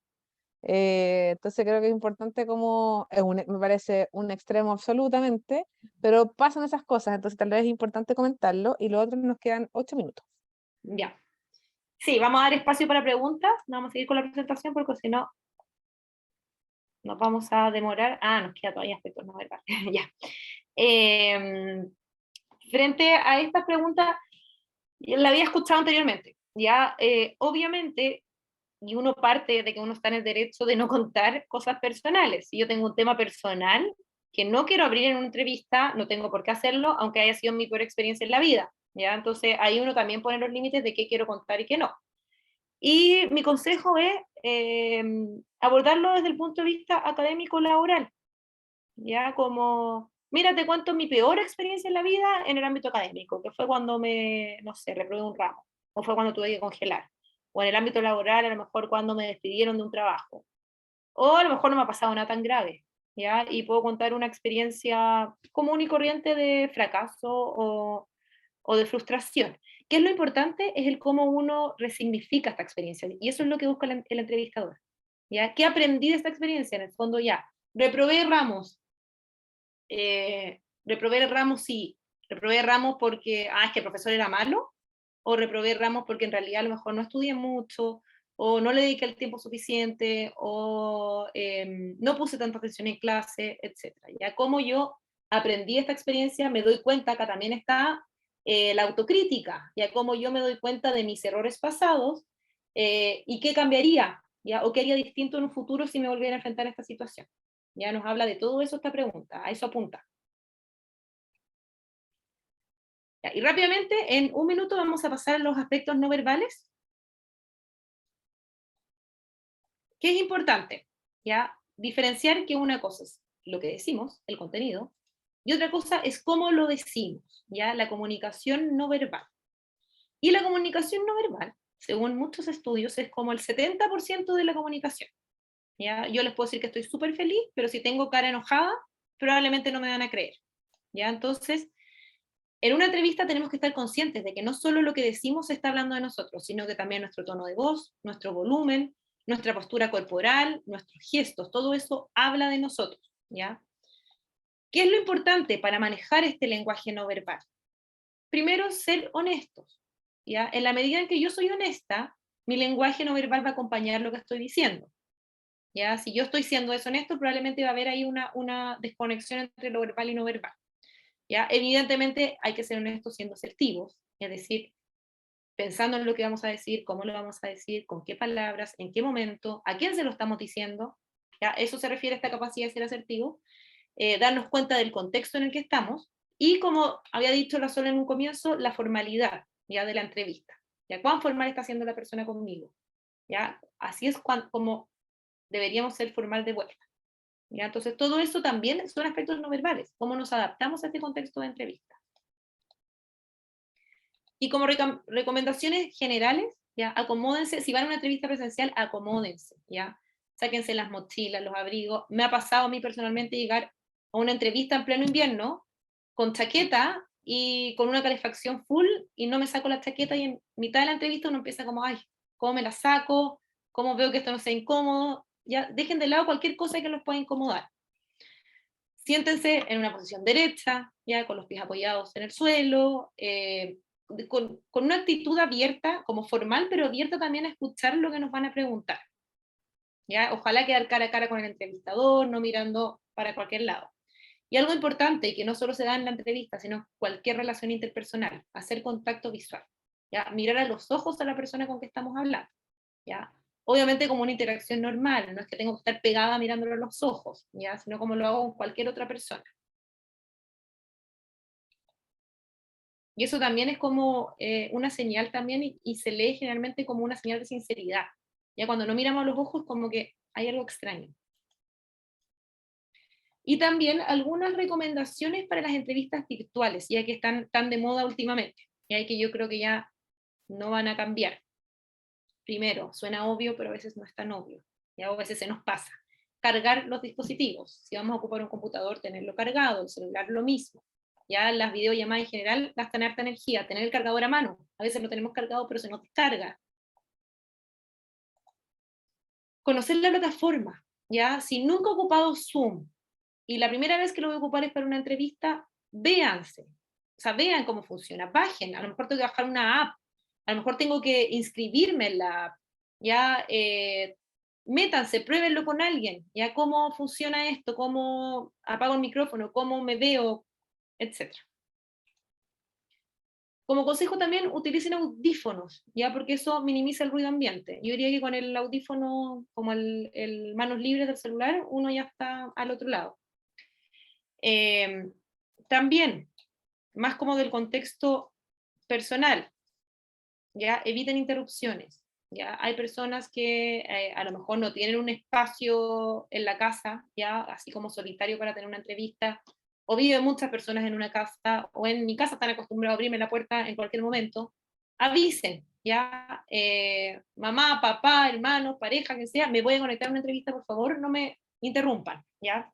Entonces creo que es importante como, me parece un extremo absolutamente, pero pasan esas cosas, entonces tal vez es importante comentarlo, y los otros nos quedan 8 minutos. Ya. Sí, vamos a dar espacio para preguntas, no vamos a seguir con la presentación porque si no nos vamos a demorar. Nos queda todavía aspectos no verbales. Ya. Frente a esta pregunta, la había escuchado anteriormente, ya, obviamente, y uno parte de que uno está en el derecho de no contar cosas personales. Si yo tengo un tema personal que no quiero abrir en una entrevista, no tengo por qué hacerlo, aunque haya sido mi peor experiencia en la vida, ¿ya? Entonces ahí uno también pone los límites de qué quiero contar y qué no. Y mi consejo es abordarlo desde el punto de vista académico laboral, ya como, mira, te cuento mi peor experiencia en la vida en el ámbito académico, que fue cuando no sé, reprobé un ramo, o fue cuando tuve que congelar, o en el ámbito laboral, a lo mejor cuando me despidieron de un trabajo, o a lo mejor no me ha pasado nada tan grave, ¿ya? Y puedo contar una experiencia común y corriente de fracaso o de frustración. ¿Qué es lo importante? Es el cómo uno resignifica esta experiencia, y eso es lo que busca el entrevistador, ¿ya? ¿Qué aprendí de esta experiencia? En el fondo ya, reprobé ramos, reprobé ramos sí, reprobé ramos porque, es que el profesor era malo, o reprobé ramos porque en realidad a lo mejor no estudié mucho, o no le dediqué el tiempo suficiente, o no puse tanta atención en clase, etc. Ya como yo aprendí esta experiencia, me doy cuenta, acá también está la autocrítica, ya como yo me doy cuenta de mis errores pasados, y qué cambiaría, ya, o qué haría distinto en un futuro si me volviera a enfrentar a esta situación. Ya nos habla de todo eso esta pregunta, a eso apunta. Ya, y rápidamente, en un minuto vamos a pasar a los aspectos no verbales. ¿Qué es importante? Ya, diferenciar que una cosa es lo que decimos, el contenido, y otra cosa es cómo lo decimos, ya, la comunicación no verbal. Y la comunicación no verbal, según muchos estudios, es como el 70% de la comunicación. ¿Ya? Yo les puedo decir que estoy súper feliz, pero si tengo cara enojada, probablemente no me van a creer. ¿Ya? Entonces, en una entrevista tenemos que estar conscientes de que no solo lo que decimos se está hablando de nosotros, sino que también nuestro tono de voz, nuestro volumen, nuestra postura corporal, nuestros gestos, todo eso habla de nosotros. ¿Ya? ¿Qué es lo importante para manejar este lenguaje no verbal? Primero, ser honestos. ¿Ya? En la medida en que yo soy honesta, mi lenguaje no verbal va a acompañar lo que estoy diciendo. ¿Ya? Si yo estoy siendo deshonesto, probablemente va a haber ahí una desconexión entre lo verbal y no verbal. ¿Ya? Evidentemente hay que ser honestos siendo asertivos, es decir, pensando en lo que vamos a decir, cómo lo vamos a decir, con qué palabras, en qué momento, a quién se lo estamos diciendo. ¿Ya? Eso se refiere a esta capacidad de ser asertivo, darnos cuenta del contexto en el que estamos, y como había dicho la Sol en un comienzo, la formalidad, ¿ya?, de la entrevista. ¿Ya? ¿Cuán formal está siendo la persona conmigo? ¿Ya? Así es como deberíamos ser formal de vuelta. ¿Ya? Entonces, todo eso también son aspectos no verbales, cómo nos adaptamos a este contexto de entrevista. Y como recomendaciones generales, ¿ya?, acomódense, si van a una entrevista presencial, acomódense, ¿ya? Sáquense las mochilas, los abrigos. Me ha pasado a mí personalmente llegar a una entrevista en pleno invierno con chaqueta y con una calefacción full, y no me saco la chaqueta, y en mitad de la entrevista uno empieza como, ay, ¿cómo me la saco? ¿Cómo veo que esto no sea incómodo? Ya, dejen de lado cualquier cosa que los pueda incomodar. Siéntense en una posición derecha, ya, con los pies apoyados en el suelo, con una actitud abierta, como formal, pero abierta también a escuchar lo que nos van a preguntar. ¿Ya? Ojalá quedar cara a cara con el entrevistador, no mirando para cualquier lado. Y algo importante, y que no solo se da en la entrevista, sino cualquier relación interpersonal, hacer contacto visual. ¿Ya? Mirar a los ojos a la persona con que estamos hablando. ¿Ya? Obviamente como una interacción normal, no es que tengo que estar pegada mirándolo a los ojos, ¿ya?, sino como lo hago con cualquier otra persona. Y eso también es como una señal también, y se lee generalmente como una señal de sinceridad. Ya cuando no miramos a los ojos, como que hay algo extraño. Y también algunas recomendaciones para las entrevistas virtuales, ya que están tan de moda últimamente, y que yo creo que ya no van a cambiar. Primero, suena obvio, pero a veces no es tan obvio, ya a veces se nos pasa. Cargar los dispositivos. Si vamos a ocupar un computador, tenerlo cargado, el celular lo mismo. Ya las videollamadas en general gastan harta energía. Tener el cargador a mano. A veces lo tenemos cargado, pero se nos descarga. Conocer la plataforma. Ya, si nunca he ocupado Zoom y la primera vez que lo voy a ocupar es para una entrevista, véanse. O sea, vean cómo funciona. Bajen. A lo mejor tengo que bajar una app. A lo mejor tengo que inscribirme en la app. Ya, métanse, pruébenlo con alguien, ya, cómo funciona esto, cómo apago el micrófono, cómo me veo, etc. Como consejo también, utilicen audífonos, ya, porque eso minimiza el ruido ambiente. Yo diría que con el audífono, como el manos libres del celular, uno ya está al otro lado. También, más como del contexto personal, ya, eviten interrupciones. ¿ya? Hay personas que a lo mejor no tienen un espacio en la casa, ¿ya? Así como solitario para tener una entrevista, o viven muchas personas en una casa, o en mi casa están acostumbrados a abrirme la puerta en cualquier momento. Avisen, ¿ya? Mamá, papá, hermanos, pareja, que sea, me voy a conectar a una entrevista, por favor, no me interrumpan, ¿ya?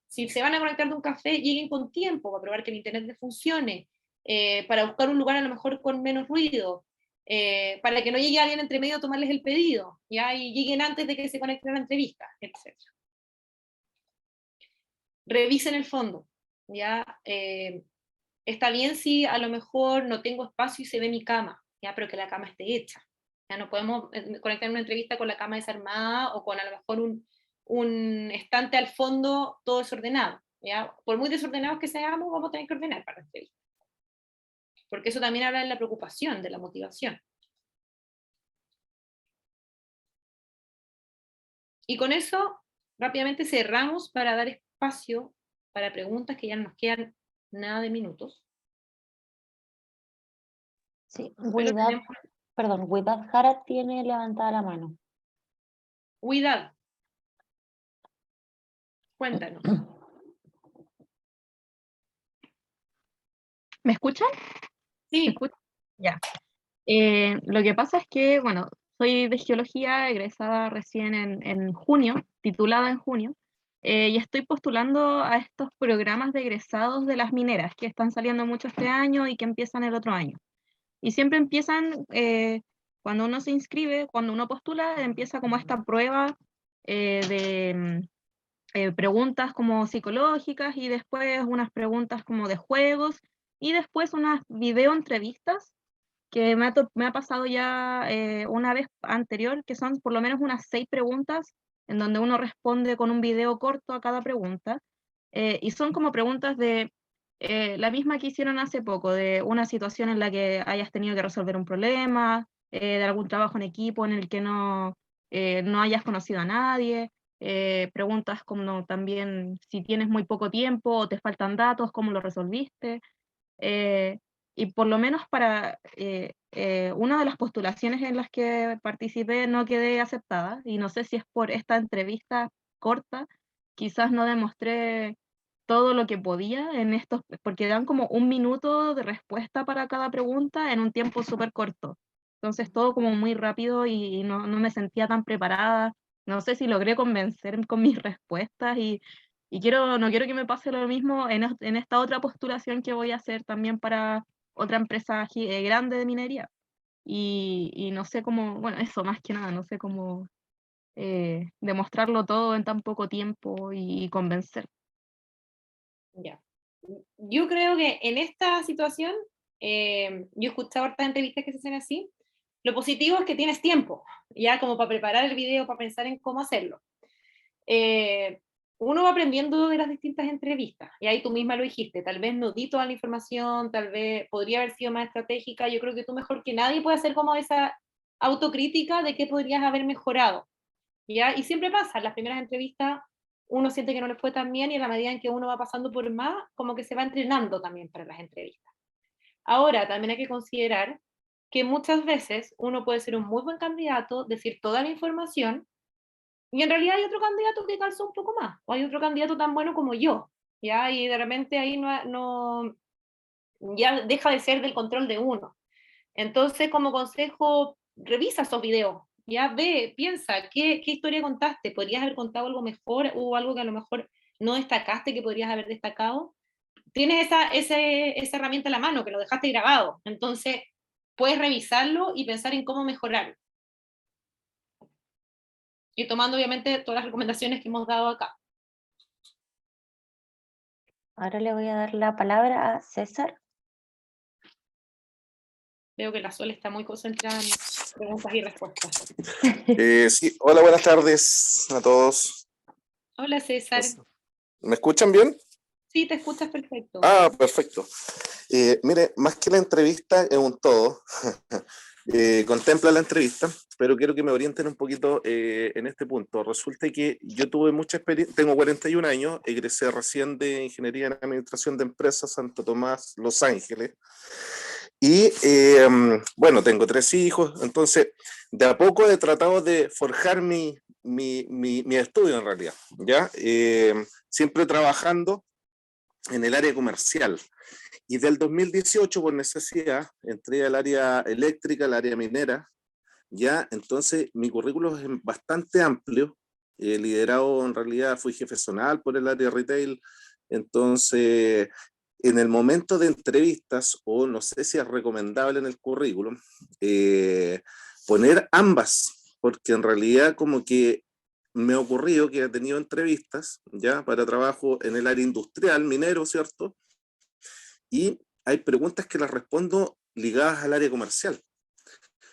Si se van a conectar de un café, lleguen con tiempo para probar que el internet les funcione, para buscar un lugar a lo mejor con menos ruido, para que no llegue alguien entre medio a tomarles el pedido, ¿ya? Y lleguen antes de que se conecten a la entrevista, etc. Revisen el fondo, ¿ya? Está bien si a lo mejor no tengo espacio y se ve mi cama, ¿ya? Pero que la cama esté hecha. Ya no podemos conectar una entrevista con la cama desarmada o con a lo mejor un estante al fondo todo desordenado, ¿ya? Por muy desordenados que seamos, vamos a tener que ordenar para la entrevista. Porque eso también habla de la preocupación, de la motivación. Y con eso, rápidamente cerramos para dar espacio para preguntas, que ya no nos quedan nada de minutos. Sí, Pero tenemos... perdón, Widad Jara tiene levantada la mano. Widad, cuéntanos. ¿Me escuchan? ¿Me Sí, escuchan? Ya. Lo que pasa es que, bueno, soy de geología, egresada recién en junio, titulada en junio, y estoy postulando a estos programas de egresados de las mineras que están saliendo mucho este año y que empiezan el otro año. Y siempre empiezan, cuando uno se inscribe, cuando uno postula, empieza como esta prueba de preguntas como psicológicas y después unas preguntas como de juegos y después unas video entrevistas que me ha pasado ya una vez anterior, que son por lo menos unas 6 preguntas en donde uno responde con un video corto a cada pregunta, y son como preguntas de la misma que hicieron hace poco, de una situación en la que hayas tenido que resolver un problema, de algún trabajo en equipo en el que no hayas conocido a nadie, preguntas como también si tienes muy poco tiempo o te faltan datos, cómo lo resolviste. Y por lo menos para una de las postulaciones en las que participé no quedé aceptada, y no sé si es por esta entrevista corta, quizás no demostré todo lo que podía en estos, porque dan como 1 minuto de respuesta para cada pregunta en un tiempo súper corto. Entonces todo como muy rápido y no me sentía tan preparada. No sé si logré convencer con mis respuestas y no quiero que me pase lo mismo en esta otra postulación que voy a hacer también para otra empresa grande de minería. Y no sé cómo, bueno, eso más que nada, no sé cómo demostrarlo todo en tan poco tiempo y convencer. ya. Yo creo que en esta situación, yo he escuchado hartas entrevistas que se hacen así. Lo positivo es que tienes tiempo, ya como para preparar el video, para pensar en cómo hacerlo. Uno va aprendiendo de las distintas entrevistas, y ahí tú misma lo dijiste, tal vez no di toda la información, tal vez podría haber sido más estratégica. Yo creo que tú mejor que nadie puedes hacer como esa autocrítica de qué podrías haber mejorado, ¿ya? Y siempre pasa, en las primeras entrevistas uno siente que no le fue tan bien, y a la medida en que uno va pasando por más, como que se va entrenando también para las entrevistas. Ahora, también hay que considerar que muchas veces uno puede ser un muy buen candidato, decir toda la información, y en realidad hay otro candidato que calza un poco más, o hay otro candidato tan bueno como yo, ¿ya? Y de repente ahí ya deja de ser del control de uno. Entonces, como consejo, revisa esos videos, ya ve, piensa, ¿qué historia contaste? ¿Podrías haber contado algo mejor o algo que a lo mejor no destacaste que podrías haber destacado? Tienes esa herramienta a la mano, que lo dejaste grabado, entonces puedes revisarlo y pensar en cómo mejorarlo. Y tomando obviamente todas las recomendaciones que hemos dado acá. Ahora le voy a dar la palabra a César. Veo que la Sol está muy concentrada en preguntas y respuestas. Sí, hola, buenas tardes a todos. Hola César. ¿Me escuchan bien? Sí, te escuchas perfecto. Ah, perfecto. Mire, más que la entrevista es un todo. Contempla la entrevista, pero quiero que me orienten un poquito en este punto. Resulta que yo tuve mucha experiencia, tengo 41 años, egresé recién de Ingeniería en Administración de Empresas, Santo Tomás, Los Ángeles. Y bueno, tengo 3 hijos, entonces de a poco he tratado de forjar mi estudio en realidad, ¿ya? Siempre trabajando en el área comercial. Y del 2018, por necesidad, entré al área eléctrica, al área minera, ¿ya? Entonces, mi currículo es bastante amplio. Liderado, en realidad, fui jefe zonal por el área retail. Entonces, en el momento de entrevistas, o no sé si es recomendable en el currículum, poner ambas, porque en realidad como que me ha ocurrido que he tenido entrevistas, ¿ya? Para trabajo en el área industrial, minero, ¿cierto? Y hay preguntas que las respondo ligadas al área comercial.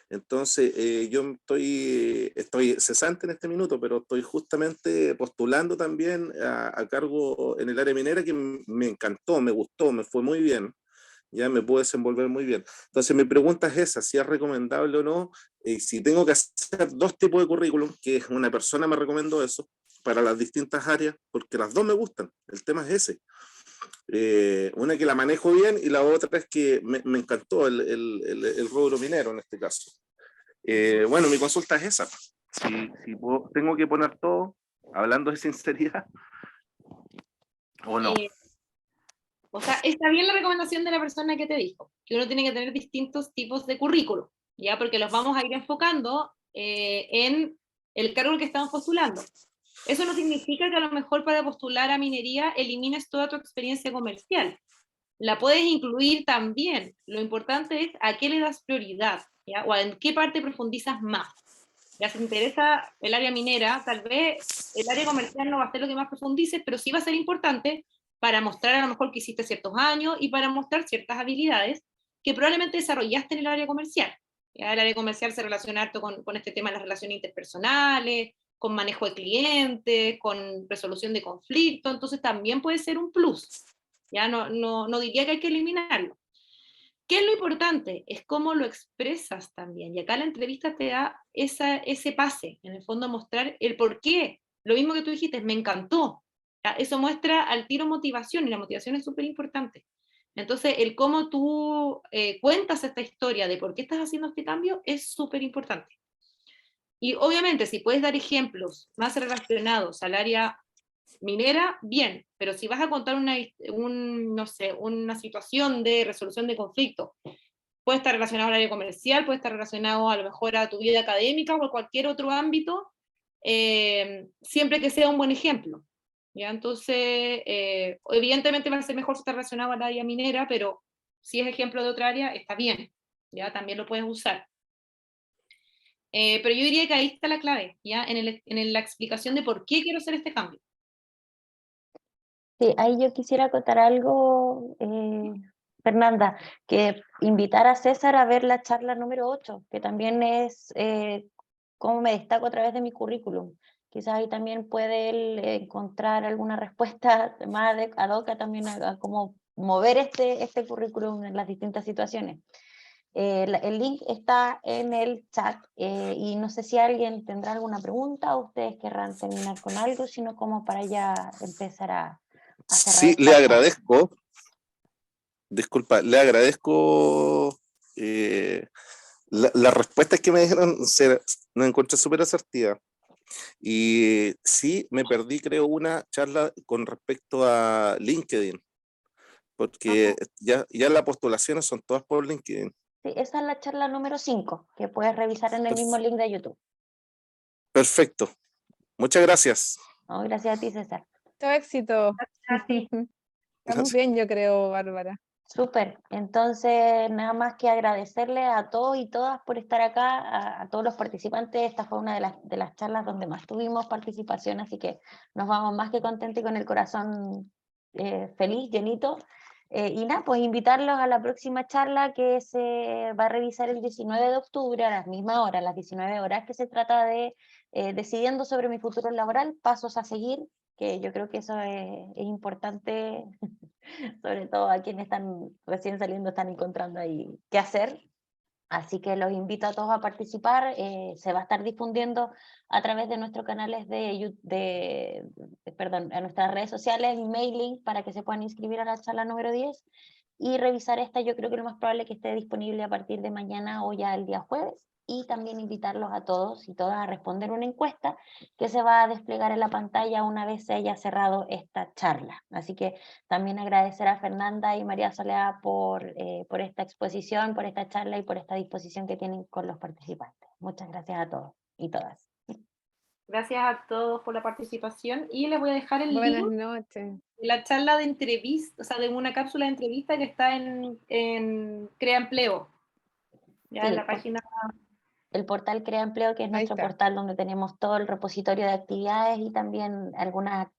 Entonces, yo estoy cesante en este minuto, pero estoy justamente postulando también a cargo en el área minera, que me encantó, me gustó, me fue muy bien, ya me puedo desenvolver muy bien. Entonces, mi pregunta es esa, si es recomendable o no, si tengo que hacer dos tipos de currículum, que una persona me recomendó eso, para las distintas áreas, porque las dos me gustan, el tema es ese. Una que la manejo bien y la otra es que me encantó el rubro minero en este caso. Bueno, mi consulta es esa. Si tengo que poner todo, hablando de sinceridad, o no. O sea, está bien la recomendación de la persona que te dijo, que uno tiene que tener distintos tipos de currículum, ¿ya? Porque los vamos a ir enfocando en el cargo que estamos postulando. Eso no significa que a lo mejor para postular a minería elimines toda tu experiencia comercial. La puedes incluir también. Lo importante es a qué le das prioridad, ¿ya? O en qué parte profundizas más. Ya, si te interesa el área minera, tal vez el área comercial no va a ser lo que más profundices, pero sí va a ser importante para mostrar a lo mejor que hiciste ciertos años y para mostrar ciertas habilidades que probablemente desarrollaste en el área comercial. ¿Ya? El área comercial se relaciona harto con este tema de las relaciones interpersonales, con manejo de clientes, con resolución de conflictos, entonces también puede ser un plus. Ya no diría que hay que eliminarlo. ¿Qué es lo importante? Es cómo lo expresas también. Y acá la entrevista te da ese pase, en el fondo mostrar el por qué. Lo mismo que tú dijiste, me encantó. ¿Ya? Eso muestra al tiro motivación, y la motivación es súper importante. Entonces, el cómo tú cuentas esta historia de por qué estás haciendo este cambio es súper importante. Y obviamente, si puedes dar ejemplos más relacionados al área minera, bien, pero si vas a contar no sé, una situación de resolución de conflicto, puede estar relacionado al área comercial, puede estar relacionado a lo mejor a tu vida académica o a cualquier otro ámbito, siempre que sea un buen ejemplo. ¿Ya? Entonces, evidentemente va a ser mejor si está relacionado al área minera, pero si es ejemplo de otra área, está bien, ¿ya? También lo puedes usar. Pero yo diría que ahí está la clave, ¿ya? En la explicación de por qué quiero hacer este cambio. Sí, ahí yo quisiera contar algo, Fernanda, que invitar a César a ver la charla número 8, que también es cómo me destaco a través de mi currículum. Quizás ahí también puede él encontrar alguna respuesta más ad hoc también a cómo mover este currículum en las distintas situaciones. El link está en el chat y no sé si alguien tendrá alguna pregunta o ustedes querrán terminar con algo, sino como para ya empezar a cerrar. Sí, le agradezco. Disculpa, le agradezco las respuestas que me dijeron, me encontré súper asertiva. Y sí, me perdí, creo, una charla con respecto a LinkedIn, porque ya las postulaciones son todas por LinkedIn. Sí, esa es la charla número 5, que puedes revisar en el mismo link de YouTube. Perfecto. Muchas gracias. No, gracias a ti, César. Mucho éxito. Gracias a ti. Estamos bien, yo creo, Bárbara. Súper, entonces nada más que agradecerle a todos y todas por estar acá, a todos los participantes. Esta fue una de las charlas donde más tuvimos participación, así que nos vamos más que contentos y con el corazón feliz, llenito. Y nada, pues invitarlos a la próxima charla que se va a revisar el 19 de octubre a las mismas horas, las 19 horas, que se trata de decidiendo sobre mi futuro laboral, pasos a seguir, que yo creo que eso es importante, sobre todo a quienes están recién saliendo, están encontrando ahí qué hacer. Así que los invito a todos a participar. Se va a estar difundiendo a través de nuestros canales perdón, a nuestras redes sociales, mailing, para que se puedan inscribir a la charla número 10 y revisar esta. Yo creo que lo más probable es que esté disponible a partir de mañana o ya el día jueves, y también invitarlos a todos y todas a responder una encuesta que se va a desplegar en la pantalla una vez se haya cerrado esta charla. Así que también agradecer a Fernanda y María Soledad por esta exposición, por esta charla y por esta disposición que tienen con los participantes. Muchas gracias a todos y todas. Gracias a todos por la participación y les voy a dejar el Buenas link noches. de la charla de entrevista, o sea, de una cápsula de entrevista que está en Crea Empleo. Ya en Sí, la página. el portal Crea Empleo, que es Ahí nuestro está. portal donde tenemos todo el repositorio de actividades y también algunas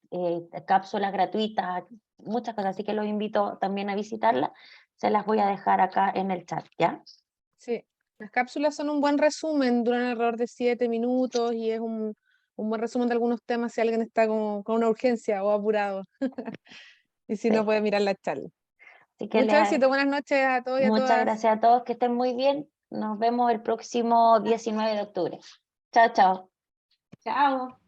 cápsulas gratuitas, muchas cosas, así que los invito también a visitarla. Se las voy a dejar acá en el chat, ¿ya? Sí, las cápsulas son un buen resumen, duran alrededor de 7 minutos y es un buen resumen de algunos temas si alguien está con una urgencia o apurado. Y si no, Sí. puede mirar la charla. Así que Muchas éxitos, buenas noches a todos y a muchas todas. gracias a todos, que estén muy bien. Nos vemos el próximo 19 de octubre. Chao, chao. Chao.